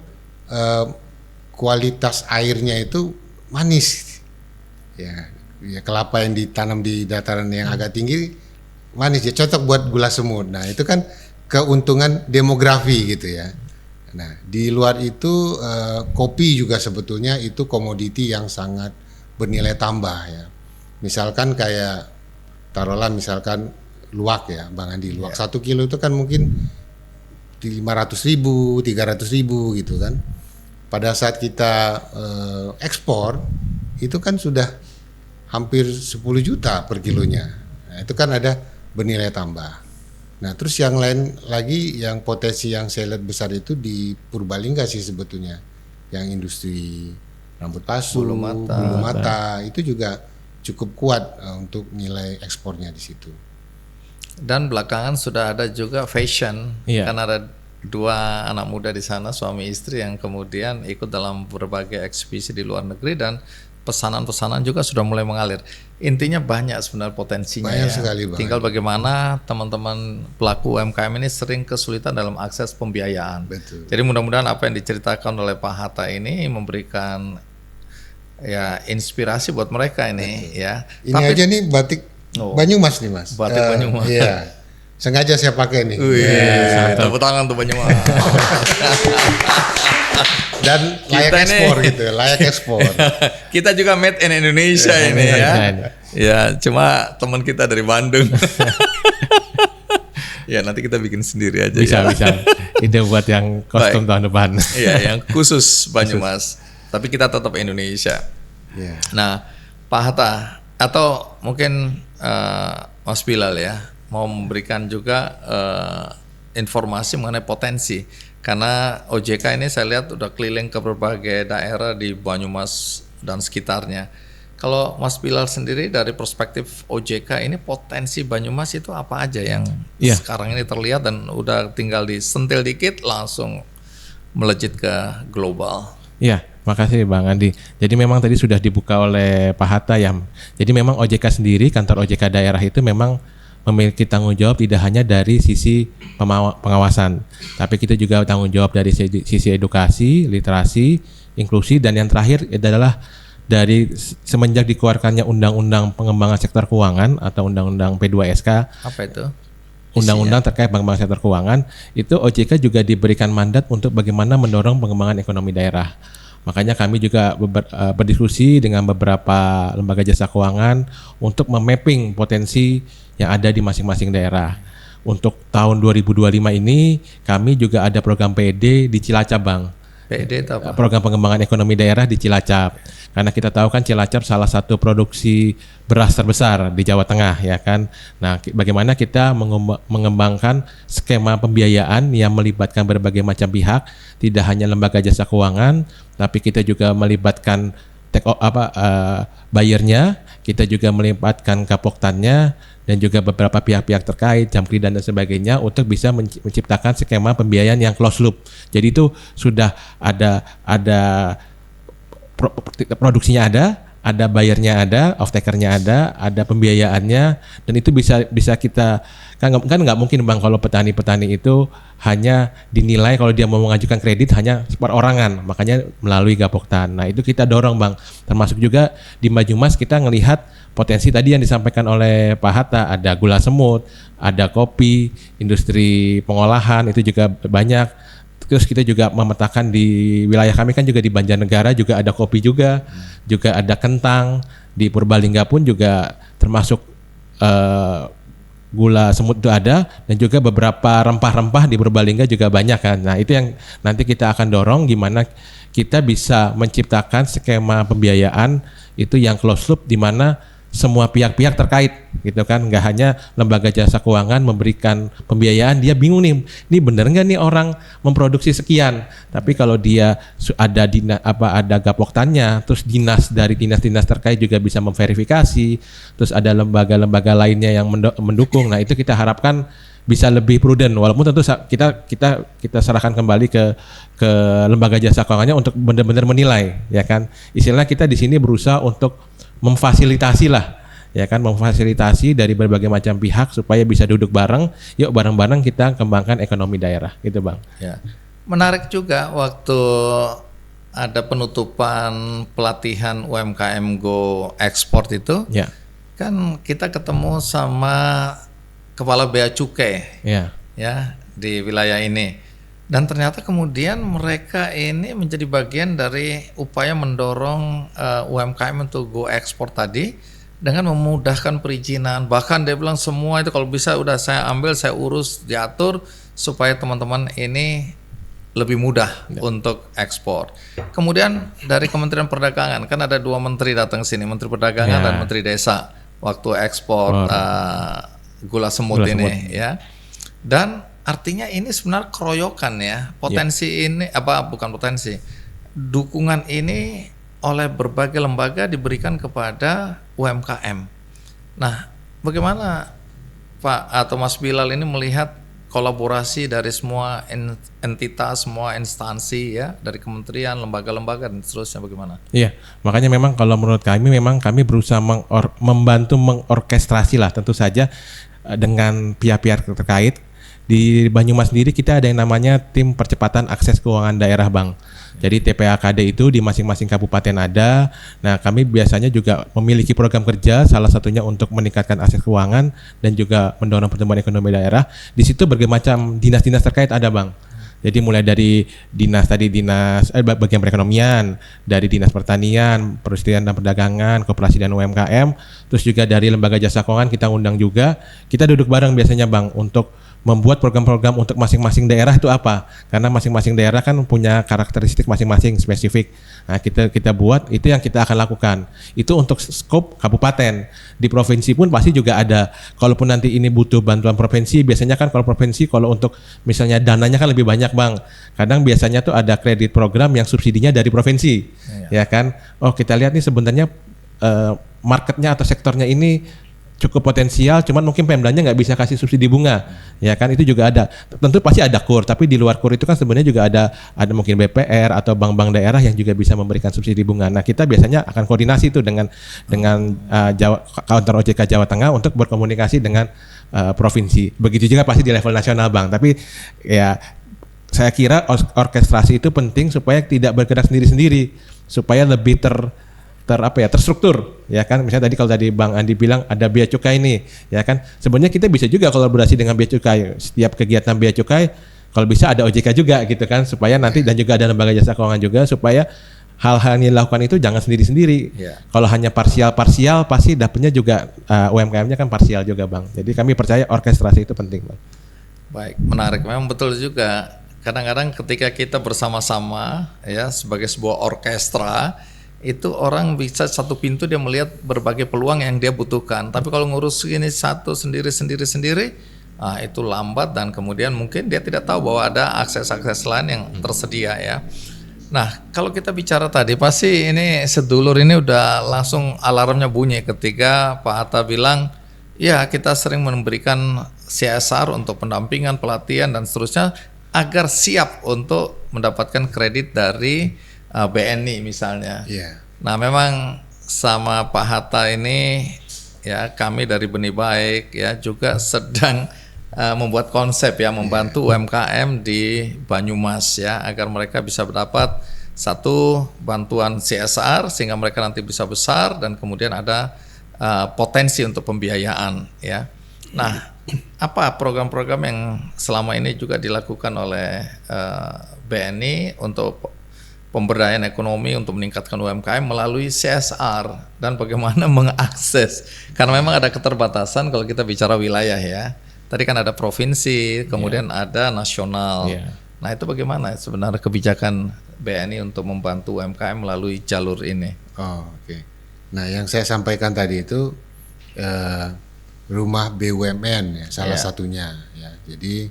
kualitas airnya itu manis. Ya, kelapa yang ditanam di dataran yang agak tinggi manis, ya cocok buat gula semut. Nah, itu kan keuntungan demografi gitu ya. Nah, di luar itu kopi juga sebetulnya itu komoditi yang sangat bernilai tambah ya. Misalkan kayak taruhlah misalkan luwak ya Bang Andi, luwak 1 kilo itu kan mungkin 500.000, 300.000 gitu kan. Pada saat kita ekspor itu kan sudah hampir 10 juta per kilonya. Nah, itu kan ada bernilai tambah. Nah, terus yang lain lagi yang potensi yang saya lihat besar itu di Purbalingga sih sebetulnya. Yang industri rambut palsu, bulu mata itu juga cukup kuat untuk nilai ekspornya di situ. Dan belakangan sudah ada juga fashion, kan ada 2 anak muda di sana, suami istri yang kemudian ikut dalam berbagai eksibisi di luar negeri, dan pesanan-pesanan juga sudah mulai mengalir. Intinya banyak sebenarnya potensinya. Banyak ya. sekali, Bang. Tinggal bagaimana teman-teman pelaku UMKM ini sering kesulitan dalam akses pembiayaan. Betul. Jadi mudah-mudahan apa yang diceritakan oleh Pak Hatta ini memberikan ya inspirasi buat mereka ini. Betul. Ya. Ini tapi, aja nih batik Banyumas nih Mas. Batik Banyumas. Iya. Sengaja saya pakai nih. Tepuk tangan tuh Banyumas. dan layak Kita ekspor nih. gitu, layak ekspor. Kita juga made in Indonesia ini ya. Indonesia. Ya, cuma teman kita dari Bandung. Ya, nanti kita bikin sendiri aja Bisa ya. bisa. Ide buat yang kostum tahun depan. Iya, yang khusus Banyumas. Tapi kita tetap Indonesia. Iya. Nah, Pak Hatta atau mungkin Mas Bilal ya mau memberikan juga informasi mengenai potensi, karena OJK ini saya lihat udah keliling ke berbagai daerah di Banyumas dan sekitarnya. Kalau Mas Bilal sendiri dari perspektif OJK ini potensi Banyumas itu apa aja yang Iya. sekarang ini terlihat dan udah tinggal disentil dikit langsung melejit ke global. Iya, makasih Bang Andi. Jadi memang tadi sudah dibuka oleh Pak Hatta ya. Jadi memang OJK sendiri, kantor OJK daerah itu memang memiliki tanggung jawab tidak hanya dari sisi pengawasan, tapi kita juga tanggung jawab dari sisi edukasi, literasi, inklusi, dan yang terakhir adalah dari semenjak dikeluarkannya Undang-Undang Pengembangan Sektor Keuangan atau Undang-Undang P2SK, Apa itu? Undang-undang terkait pengembangan sektor keuangan, itu OJK juga diberikan mandat untuk bagaimana mendorong pengembangan ekonomi daerah. Makanya kami juga berdiskusi dengan beberapa lembaga jasa keuangan untuk memapping potensi yang ada di masing-masing daerah. Untuk tahun 2025 ini kami juga ada program PD di Cilacap, Bang. PD itu apa? Program pengembangan ekonomi daerah di Cilacap. Karena kita tahu kan Cilacap salah satu produksi beras terbesar di Jawa Tengah ya kan. Nah, bagaimana kita mengembangkan skema pembiayaan yang melibatkan berbagai macam pihak, tidak hanya lembaga jasa keuangan, tapi kita juga melibatkan bayarnya, kita juga melibatkan kapoktannya dan juga beberapa pihak-pihak terkait, Jamkri dan sebagainya untuk bisa menciptakan skema pembiayaan yang closed loop. Jadi itu sudah ada produksinya ada bayarnya ada, off-takernya ada pembiayaannya, dan itu bisa kita kan nggak mungkin Bang kalau petani-petani itu hanya dinilai kalau dia mau mengajukan kredit hanya perorangan, makanya melalui Gapoktan. Nah itu kita dorong Bang, termasuk juga di Banyumas kita ngelihat potensi tadi yang disampaikan oleh Pak Hatta, ada gula semut, ada kopi, industri pengolahan itu juga banyak. Terus kita juga memetakan di wilayah kami kan juga di Banjarnegara juga ada kopi juga ada kentang, di Purbalingga pun juga termasuk gula semut itu ada, dan juga beberapa rempah-rempah di Purbalingga juga banyak kan. Nah itu yang nanti kita akan dorong gimana kita bisa menciptakan skema pembiayaan itu yang closed loop di mana semua pihak-pihak terkait gitu kan, nggak hanya lembaga jasa keuangan memberikan pembiayaan, dia bingung nih, ini bener nggak nih orang memproduksi sekian, tapi kalau dia ada gapoktannya, terus dari dinas-dinas terkait juga bisa memverifikasi, terus ada lembaga-lembaga lainnya yang mendukung. Nah itu kita harapkan bisa lebih prudent, walaupun tentu kita serahkan kembali ke lembaga jasa keuangannya untuk benar-benar menilai ya kan. Istilahnya kita di sini berusaha untuk memfasilitasi lah ya kan, memfasilitasi dari berbagai macam pihak supaya bisa duduk bareng, yuk bareng-bareng kita kembangkan ekonomi daerah gitu Bang. Ya. Menarik juga waktu ada penutupan pelatihan UMKM Go Export itu Ya. kan kita ketemu sama Kepala Bea Cukai Ya. ya di wilayah ini. Dan ternyata kemudian mereka ini menjadi bagian dari upaya mendorong UMKM untuk go ekspor tadi dengan memudahkan perizinan. Bahkan dia bilang semua itu kalau bisa udah saya ambil, saya urus, diatur supaya teman-teman ini lebih mudah untuk ekspor. Kemudian dari Kementerian Perdagangan kan ada dua menteri datang sini, Menteri Perdagangan dan Menteri Desa waktu ekspor gula semut ini ya. Dan artinya ini sebenarnya keroyokan ya, potensi ini bukan potensi, dukungan ini oleh berbagai lembaga diberikan kepada UMKM. Nah, bagaimana Pak atau Mas Bilal ini melihat kolaborasi dari semua entitas, semua instansi ya, dari kementerian, lembaga-lembaga dan seterusnya bagaimana? Iya, makanya memang kalau menurut kami memang kami berusaha membantu mengorkestrasi lah tentu saja dengan pihak-pihak terkait. Di Banyumas sendiri kita ada yang namanya tim percepatan akses keuangan daerah Bang. Jadi TPAKD itu di masing-masing kabupaten ada. Nah kami biasanya juga memiliki program kerja, salah satunya untuk meningkatkan akses keuangan dan juga mendorong pertumbuhan ekonomi daerah. Di situ berbagai macam dinas-dinas terkait ada Bang. Jadi mulai dari bagian perekonomian, dari dinas pertanian, perindustrian dan perdagangan, koperasi dan UMKM, terus juga dari lembaga jasa keuangan kita undang juga. Kita duduk bareng biasanya Bang untuk membuat program-program untuk masing-masing daerah itu apa? Karena masing-masing daerah kan punya karakteristik masing-masing spesifik. Nah, kita buat itu yang kita akan lakukan. Itu untuk skop kabupaten. Di provinsi pun pasti juga ada. Kalaupun nanti ini butuh bantuan provinsi, biasanya kan kalau provinsi kalau untuk misalnya dananya kan lebih banyak Bang. Kadang biasanya tuh ada kredit program yang subsidinya dari provinsi. Ya kan? Oh, kita lihat nih sebenarnya marketnya atau sektornya ini cukup potensial, cuman mungkin Pemdanya nggak bisa kasih subsidi bunga, ya kan, itu juga ada. Tentu pasti ada KUR, tapi di luar KUR itu kan sebenarnya juga ada mungkin BPR atau bank-bank daerah yang juga bisa memberikan subsidi bunga. Nah, kita biasanya akan koordinasi itu dengan counter OJK Jawa Tengah untuk berkomunikasi dengan provinsi. Begitu juga pasti di level nasional Bang. Tapi ya saya kira orkestrasi itu penting supaya tidak bergerak sendiri-sendiri, supaya lebih terstruktur, ya kan. Misalnya kalau tadi Bang Andi bilang ada bea cukai nih, ya kan, sebenarnya kita bisa juga kolaborasi dengan bea cukai. Setiap kegiatan bea cukai kalau bisa ada OJK juga gitu kan, supaya nanti dan juga ada lembaga jasa keuangan juga, supaya hal-hal yang dilakukan itu jangan sendiri-sendiri. Kalau hanya parsial pasti dapatnya juga UMKM-nya kan parsial juga Bang. Jadi kami percaya orkestrasi itu penting Bang. Baik, menarik, memang betul juga. Kadang-kadang ketika kita bersama-sama ya sebagai sebuah orkestra, itu orang bisa satu pintu dia melihat berbagai peluang yang dia butuhkan. Tapi kalau ngurus ini satu sendiri, itu lambat dan kemudian mungkin dia tidak tahu bahwa ada akses-akses lain yang tersedia ya. Nah, kalau kita bicara tadi pasti ini sedulur ini udah langsung alarmnya bunyi ketika Pak Hatta bilang, ya kita sering memberikan CSR untuk pendampingan, pelatihan dan seterusnya agar siap untuk mendapatkan kredit dari BNI misalnya. Nah, memang sama Pak Hatta ini ya kami dari Benih Baik ya juga sedang membuat konsep ya membantu UMKM di Banyumas ya agar mereka bisa mendapat satu bantuan CSR sehingga mereka nanti bisa besar dan kemudian ada potensi untuk pembiayaan ya. Nah, apa program-program yang selama ini juga dilakukan oleh BNI untuk pemberdayaan ekonomi untuk meningkatkan UMKM melalui CSR dan bagaimana mengakses, karena memang ada keterbatasan kalau kita bicara wilayah ya. Tadi kan ada provinsi, kemudian ada nasional. Nah, itu bagaimana sebenarnya kebijakan BNI untuk membantu UMKM melalui jalur ini? Oke. Nah, yang saya sampaikan tadi itu rumah BUMN ya, salah satunya ya. Jadi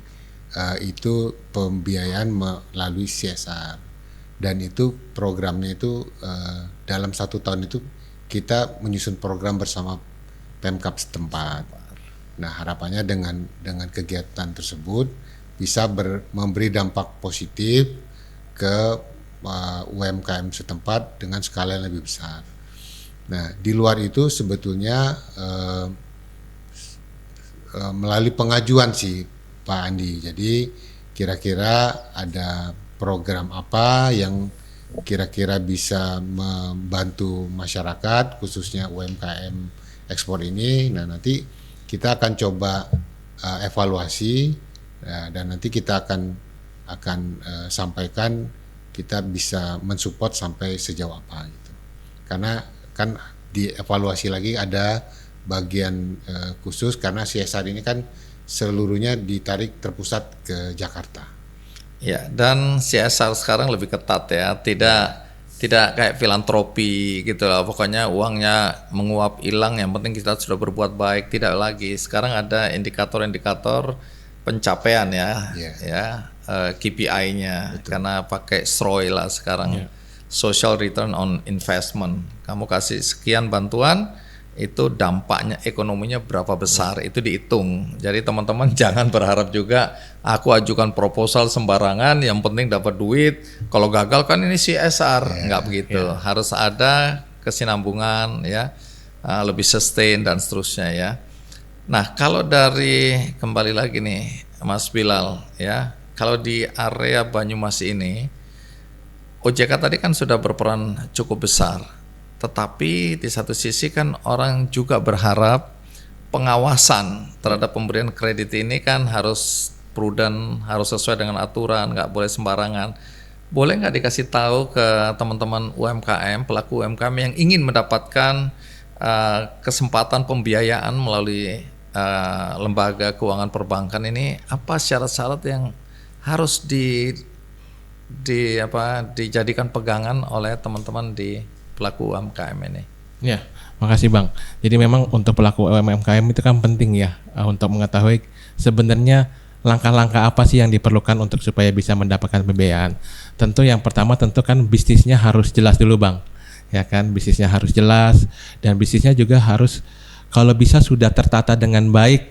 itu pembiayaan melalui CSR. Dan itu programnya itu dalam 1 tahun itu kita menyusun program bersama Pemkab setempat. Nah, harapannya dengan kegiatan tersebut bisa memberi dampak positif ke UMKM setempat dengan skala yang lebih besar. Nah, di luar itu sebetulnya melalui pengajuan sih Pak Andi. Jadi kira-kira ada program apa yang kira-kira bisa membantu masyarakat khususnya UMKM ekspor ini. Nah, nanti kita akan coba evaluasi dan nanti kita akan sampaikan kita bisa mensupport sampai sejauh apa gitu. Karena kan dievaluasi lagi ada bagian khusus karena CSR ini kan seluruhnya ditarik terpusat ke Jakarta. Ya, dan CSR sekarang lebih ketat ya, tidak kayak filantropi gitu lah, pokoknya uangnya menguap hilang, yang penting kita sudah berbuat baik, tidak lagi. Sekarang ada indikator-indikator pencapaian ya, KPI-nya, karena pakai SROI lah sekarang, Social Return on Investment. Kamu kasih sekian bantuan, itu dampaknya ekonominya berapa besar itu dihitung. Jadi teman-teman jangan berharap juga aku ajukan proposal sembarangan yang penting dapat duit, kalau gagal kan ini CSR. Enggak begitu. Harus ada kesinambungan ya, lebih sustain dan seterusnya ya. Nah, kalau dari kembali lagi nih Mas Bilal ya, kalau di area Banyumas ini OJK tadi kan sudah berperan cukup besar. Tetapi di satu sisi kan orang juga berharap pengawasan terhadap pemberian kredit ini kan harus prudent, harus sesuai dengan aturan, nggak boleh sembarangan. Boleh nggak dikasih tahu ke teman-teman UMKM, pelaku UMKM yang ingin mendapatkan kesempatan pembiayaan melalui lembaga keuangan perbankan ini, apa syarat-syarat yang harus dijadikan pegangan oleh teman-teman di pelaku UMKM ini? Ya, makasih Bang. Jadi memang untuk pelaku UMKM itu kan penting ya untuk mengetahui sebenarnya langkah-langkah apa sih yang diperlukan untuk supaya bisa mendapatkan pembiayaan. Tentu yang pertama tentu kan bisnisnya harus jelas dulu Bang. Ya kan, bisnisnya harus jelas dan bisnisnya juga harus kalau bisa sudah tertata dengan baik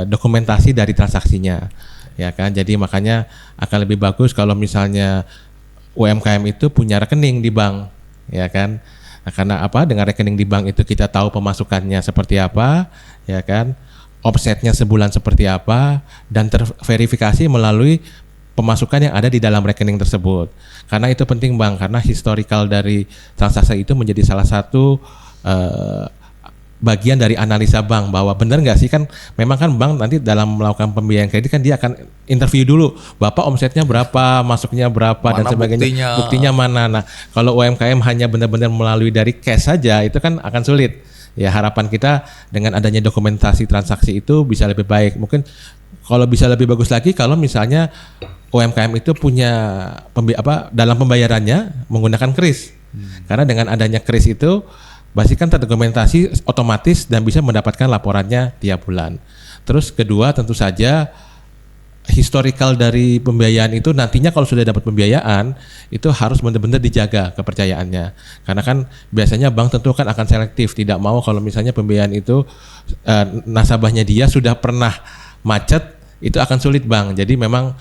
dokumentasi dari transaksinya. Ya kan, jadi makanya akan lebih bagus kalau misalnya UMKM itu punya rekening di bank, ya kan? Nah, karena apa? Dengan rekening di bank itu kita tahu pemasukannya seperti apa, ya kan? Offsetnya sebulan seperti apa, dan terverifikasi melalui pemasukan yang ada di dalam rekening tersebut. Karena itu penting Bang, karena historical dari transaksi itu menjadi salah satu bagian dari analisa bank bahwa benar nggak sih, kan memang kan bank nanti dalam melakukan pembiayaan kredit kan dia akan interview dulu Bapak omsetnya berapa, masuknya berapa Mana dan sebagainya, buktinya mana. Nah kalau UMKM hanya benar-benar melalui dari cash saja itu kan akan sulit ya. Harapan kita dengan adanya dokumentasi transaksi itu bisa lebih baik. Mungkin kalau bisa lebih bagus lagi kalau misalnya UMKM itu punya dalam pembayarannya menggunakan KRIS. Karena dengan adanya KRIS itu pasti kan terdokumentasi otomatis dan bisa mendapatkan laporannya tiap bulan. Terus kedua tentu saja historical dari pembiayaan itu nantinya kalau sudah dapat pembiayaan itu harus benar-benar dijaga kepercayaannya. Karena kan biasanya bank tentu kan akan selektif, tidak mau kalau misalnya pembiayaan itu nasabahnya dia sudah pernah macet, itu akan sulit Bang. Jadi memang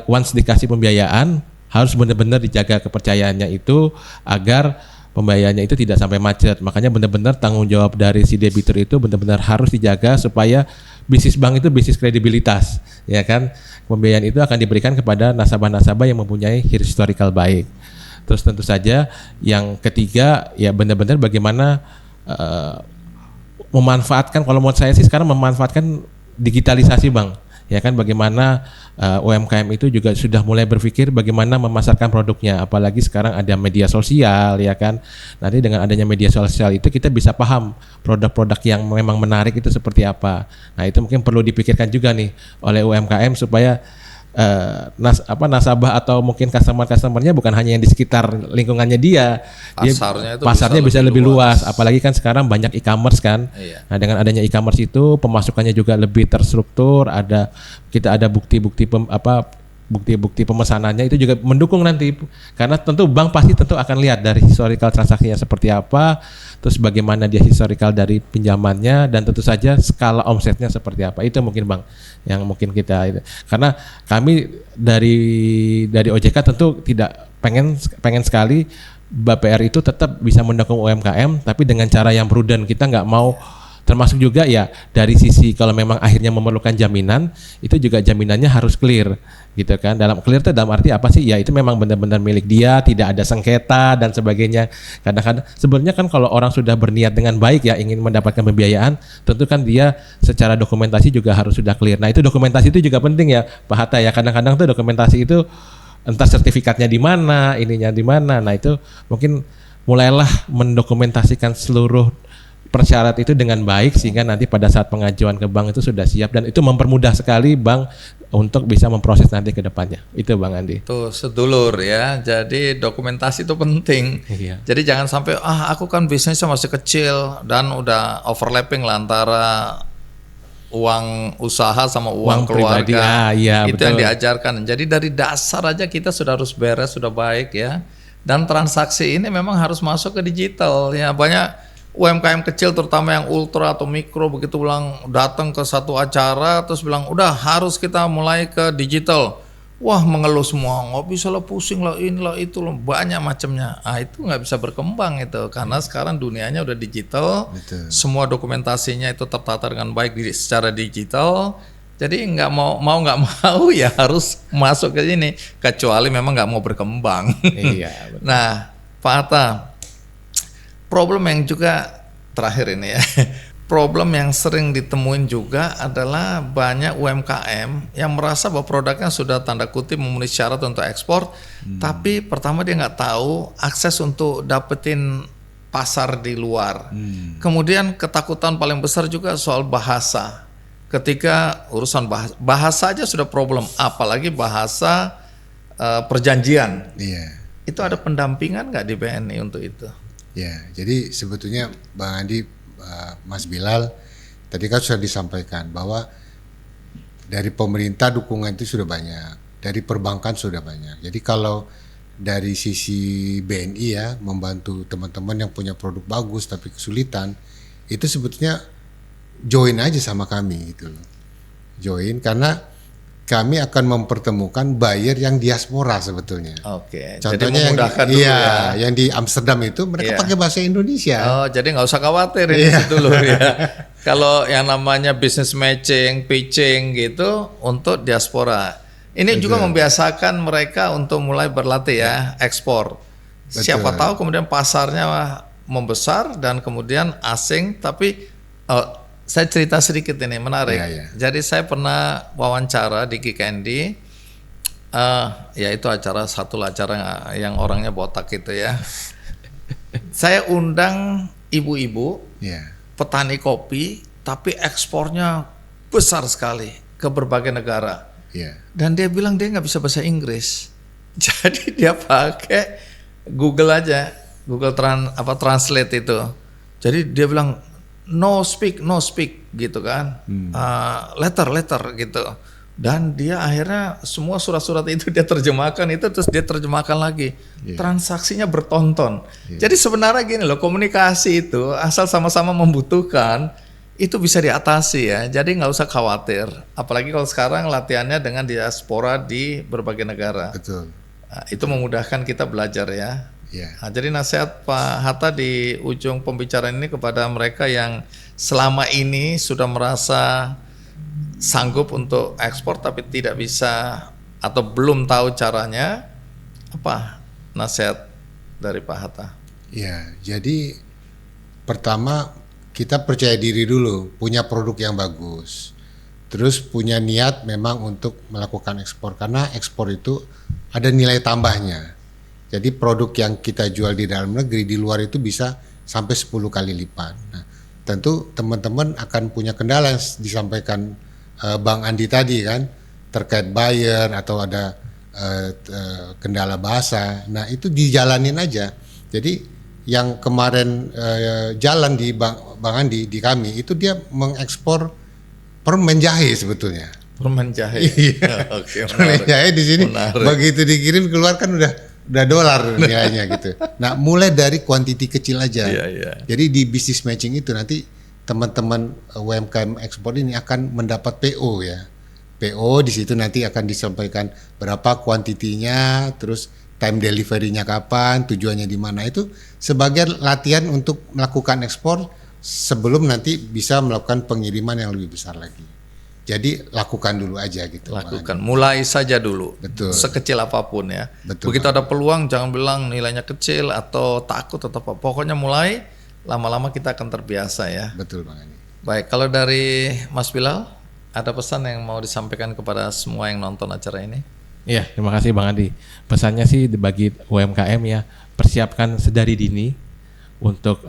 once dikasih pembiayaan harus benar-benar dijaga kepercayaannya itu agar pembayarannya itu tidak sampai macet. Makanya benar-benar tanggung jawab dari si debitur itu benar-benar harus dijaga supaya bisnis bank itu bisnis kredibilitas, ya kan? Pembiayaan itu akan diberikan kepada nasabah-nasabah yang mempunyai historical baik. Terus tentu saja yang ketiga ya benar-benar bagaimana memanfaatkan, kalau menurut saya sih sekarang memanfaatkan digitalisasi Bang. Ya kan, bagaimana UMKM itu juga sudah mulai berpikir bagaimana memasarkan produknya, apalagi sekarang ada media sosial, ya kan. Nanti dengan adanya media sosial itu kita bisa paham produk-produk yang memang menarik itu seperti apa. Nah itu mungkin perlu dipikirkan juga nih oleh UMKM supaya nasabah atau mungkin customer-customernya bukan hanya yang di sekitar lingkungannya dia, pasarnya bisa lebih luas. Apalagi kan sekarang banyak e-commerce kan. Iya. Nah dengan adanya e-commerce itu pemasukannya juga lebih terstruktur, kita ada bukti-bukti pemesanannya itu juga mendukung nanti, karena tentu bank pasti tentu akan lihat dari historical transaksinya seperti apa, terus bagaimana dia historical dari pinjamannya, dan tentu saja skala omsetnya seperti apa. Itu mungkin Bang yang mungkin kita, karena kami dari OJK tentu tidak pengen sekali BPR itu tetap bisa mendukung UMKM tapi dengan cara yang prudent. Kita nggak mau, termasuk juga ya dari sisi kalau memang akhirnya memerlukan jaminan, itu juga jaminannya harus clear gitu kan. Clear itu dalam arti apa sih? Ya itu memang benar-benar milik dia, tidak ada sengketa dan sebagainya. Kadang-kadang sebenarnya kan kalau orang sudah berniat dengan baik ya ingin mendapatkan pembiayaan, tentu kan dia secara dokumentasi juga harus sudah clear. Nah itu dokumentasi itu juga penting ya Pak Hatta ya. Kadang-kadang tuh dokumentasi itu entah sertifikatnya di mana, ininya di mana. Nah itu mungkin mulailah mendokumentasikan seluruh persyarat itu dengan baik sehingga nanti pada saat pengajuan ke bank itu sudah siap, dan itu mempermudah sekali bank untuk bisa memproses nanti ke depannya. Itu Bang Andi. Tuh sedulur ya, jadi dokumentasi itu penting. Iya. Jadi jangan sampai aku kan bisnisnya masih kecil dan udah overlapping lah antara uang usaha sama uang keluarga. Pribadi, iya, itu betul. yang diajarkan. Jadi dari dasar aja kita sudah harus beres, sudah baik ya. Dan transaksi ini memang harus masuk ke digital ya. Banyak UMKM kecil terutama yang ultra atau mikro begitu datang ke satu acara terus bilang udah harus kita mulai ke digital. Wah mengeluh semua, nggak bisa lah, pusing lah, inilah itu lah, banyak macamnya. Itu nggak bisa berkembang itu karena sekarang dunianya udah digital. Betul. Semua dokumentasinya itu tertata dengan baik secara digital. Jadi nggak mau ya harus masuk ke sini, kecuali memang nggak mau berkembang. Iya. Betul. Nah Pak Hatta, problem yang juga terakhir ini ya, problem yang sering ditemuin juga adalah banyak UMKM yang merasa bahwa produknya sudah tanda kutip memenuhi syarat untuk ekspor, tapi pertama dia nggak tahu akses untuk dapetin pasar di luar. Kemudian ketakutan paling besar juga soal bahasa. Ketika urusan bahasa aja sudah problem, apalagi bahasa perjanjian. Iya. Itu ada pendampingan nggak di BNI untuk itu? Ya, jadi sebetulnya Bang Andi, Mas Bilal, tadi kan sudah disampaikan bahwa dari pemerintah dukungan itu sudah banyak, dari perbankan sudah banyak. Jadi kalau dari sisi BNI ya membantu teman-teman yang punya produk bagus tapi kesulitan, itu sebetulnya join aja sama kami gitu loh. Join karena kami akan mempertemukan buyer yang diaspora sebetulnya. Oke. Contohnya jadi memudahkan dulu iya, ya. yang di Amsterdam itu mereka Iya. pakai bahasa Indonesia. Oh, jadi nggak usah khawatir ini situ loh ya. Kalau yang namanya business matching, pitching gitu untuk diaspora. Ini juga membiasakan mereka untuk mulai berlatih ya, ekspor. Siapa tahu kemudian pasarnya membesar dan kemudian asing, tapi saya cerita sedikit ini menarik. Iya, iya. Jadi saya pernah wawancara di Kikendi, ya itu satu acara yang orangnya botak itu ya. Saya undang ibu-ibu Iya. petani kopi, tapi ekspornya besar sekali ke berbagai negara. Iya. Dan dia bilang dia nggak bisa bahasa Inggris, jadi dia pakai Google aja, Google Translate itu. Jadi dia bilang no speak gitu kan, letter gitu. Dan dia akhirnya semua surat-surat itu dia terjemahkan itu, terus dia terjemahkan lagi. Transaksinya bertonton. Jadi sebenarnya gini loh, komunikasi itu asal sama-sama membutuhkan itu bisa diatasi ya. Jadi nggak usah khawatir. Apalagi kalau sekarang latihannya dengan diaspora di berbagai negara. Betul. Nah, itu memudahkan kita belajar ya. Iya. Nah, jadi nasihat Pak Hatta di ujung pembicaraan ini kepada mereka yang selama ini sudah merasa sanggup untuk ekspor tapi tidak bisa atau belum tahu caranya, apa nasihat dari Pak Hatta? Ya, jadi pertama kita percaya diri dulu, punya produk yang bagus. Terus punya niat memang untuk melakukan ekspor, karena ekspor itu ada nilai tambahnya. Jadi produk yang kita jual di dalam negeri, di luar itu bisa sampai 10 kali lipat. Nah, tentu teman-teman akan punya kendala yang disampaikan Bang Andi tadi kan, terkait buyer atau ada kendala bahasa. Nah, itu dijalanin aja. Jadi yang kemarin jalan di Bang Andi di kami itu dia mengekspor permen jahe sebetulnya. Permen jahe. Iya. Oke, Permen jahe di sini Menarik. begitu dikirim keluar kan udah dolar nilainya gitu. Nah, mulai dari kuantiti kecil aja. Iya, iya. Jadi di business matching itu nanti teman-teman UMKM ekspor ini akan mendapat PO ya. PO di situ nanti akan disampaikan berapa kuantitinya, terus time delivery-nya kapan, tujuannya di mana, itu sebagai latihan untuk melakukan ekspor sebelum nanti bisa melakukan pengiriman yang lebih besar lagi. Jadi lakukan dulu aja gitu. Lakukan, mulai saja dulu. Betul. Sekecil apapun ya. Betul, Begitu ada peluang jangan bilang nilainya kecil atau takut atau apa. Pokoknya mulai, lama-lama kita akan terbiasa ya. Betul Bang Andi. Baik, kalau dari Mas Bilal, ada pesan yang mau disampaikan kepada semua yang nonton acara ini? Iya, terima kasih Bang Andi. Pesannya sih bagi UMKM ya, persiapkan sedari dini untuk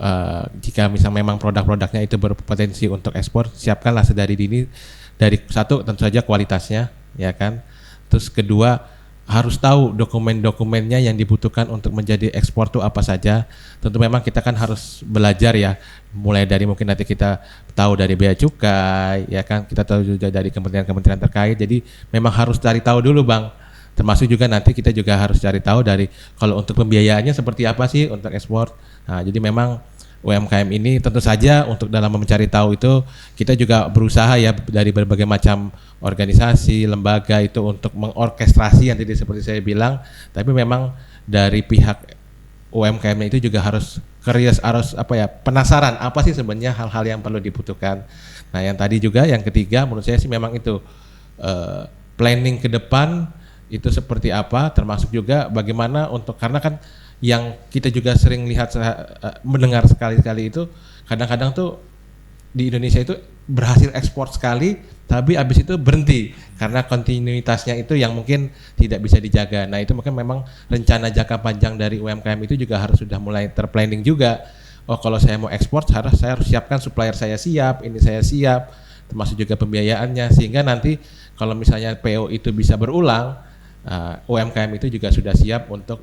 jika misalnya memang produk-produknya itu berpotensi untuk ekspor, siapkanlah sedari dini. Dari satu tentu saja kualitasnya, ya kan. Terus kedua harus tahu dokumen-dokumennya yang dibutuhkan untuk menjadi ekspor itu apa saja. Tentu memang kita kan harus belajar ya, mulai dari mungkin nanti kita tahu dari bea cukai, ya kan. Kita tahu juga dari kementerian-kementerian terkait. Jadi memang harus cari tahu dulu Bang. Termasuk juga nanti kita juga harus cari tahu dari kalau untuk pembiayaannya seperti apa sih untuk ekspor. Nah, jadi memang UMKM ini tentu saja untuk dalam mencari tahu itu kita juga berusaha ya dari berbagai macam organisasi, lembaga itu untuk mengorkestrasi yang tadi seperti saya bilang, tapi memang dari pihak UMKM itu juga harus curious, harus penasaran apa sih sebenarnya hal-hal yang perlu dibutuhkan. Nah, yang tadi juga yang ketiga menurut saya sih memang itu planning ke depan itu seperti apa, termasuk juga bagaimana untuk, karena kan yang kita juga sering lihat mendengar sekali-kali itu kadang-kadang tuh di Indonesia itu berhasil ekspor sekali, tapi habis itu berhenti karena kontinuitasnya itu yang mungkin tidak bisa dijaga. Nah itu mungkin memang rencana jangka panjang dari UMKM itu juga harus sudah mulai terplanning juga. Oh kalau saya mau ekspor, saya harus siapkan supplier saya siap, ini saya siap, termasuk juga pembiayaannya, sehingga nanti kalau misalnya PO itu bisa berulang, UMKM itu juga sudah siap untuk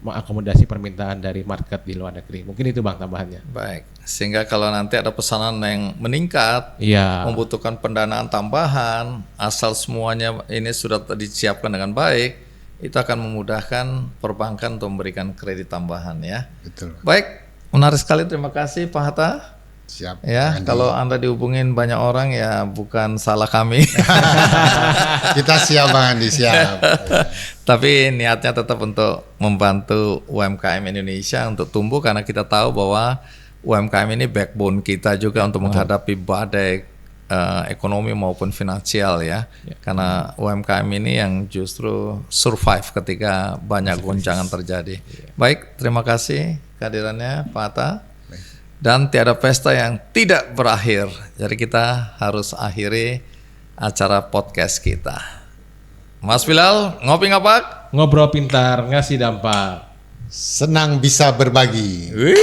mengakomodasi permintaan dari market di luar negeri. Mungkin itu Bang tambahannya. Baik, sehingga kalau nanti ada pesanan yang meningkat, Iya. membutuhkan pendanaan tambahan, asal semuanya ini sudah disiapkan dengan baik, itu akan memudahkan perbankan untuk memberikan kredit tambahan ya. Betul. Baik, menarik sekali, terima kasih Pak Hatta. Siap. Ya, Andi. kalau Anda dihubungin banyak orang ya bukan salah kami. Kita siap Bang Andi, siap. Tapi niatnya tetap untuk membantu UMKM Indonesia untuk tumbuh, karena kita tahu bahwa UMKM ini backbone kita juga untuk menghadapi badai ekonomi maupun finansial ya. Karena UMKM ini yang justru survive ketika banyak goncangan terjadi. Baik, terima kasih kehadirannya Pak Hatta. Dan tiada pesta yang tidak berakhir. Jadi kita harus akhiri acara podcast kita. Mas Bilal, ngopi ngapak? Ngobrol pintar, ngasih dampak. Senang bisa berbagi. Wih.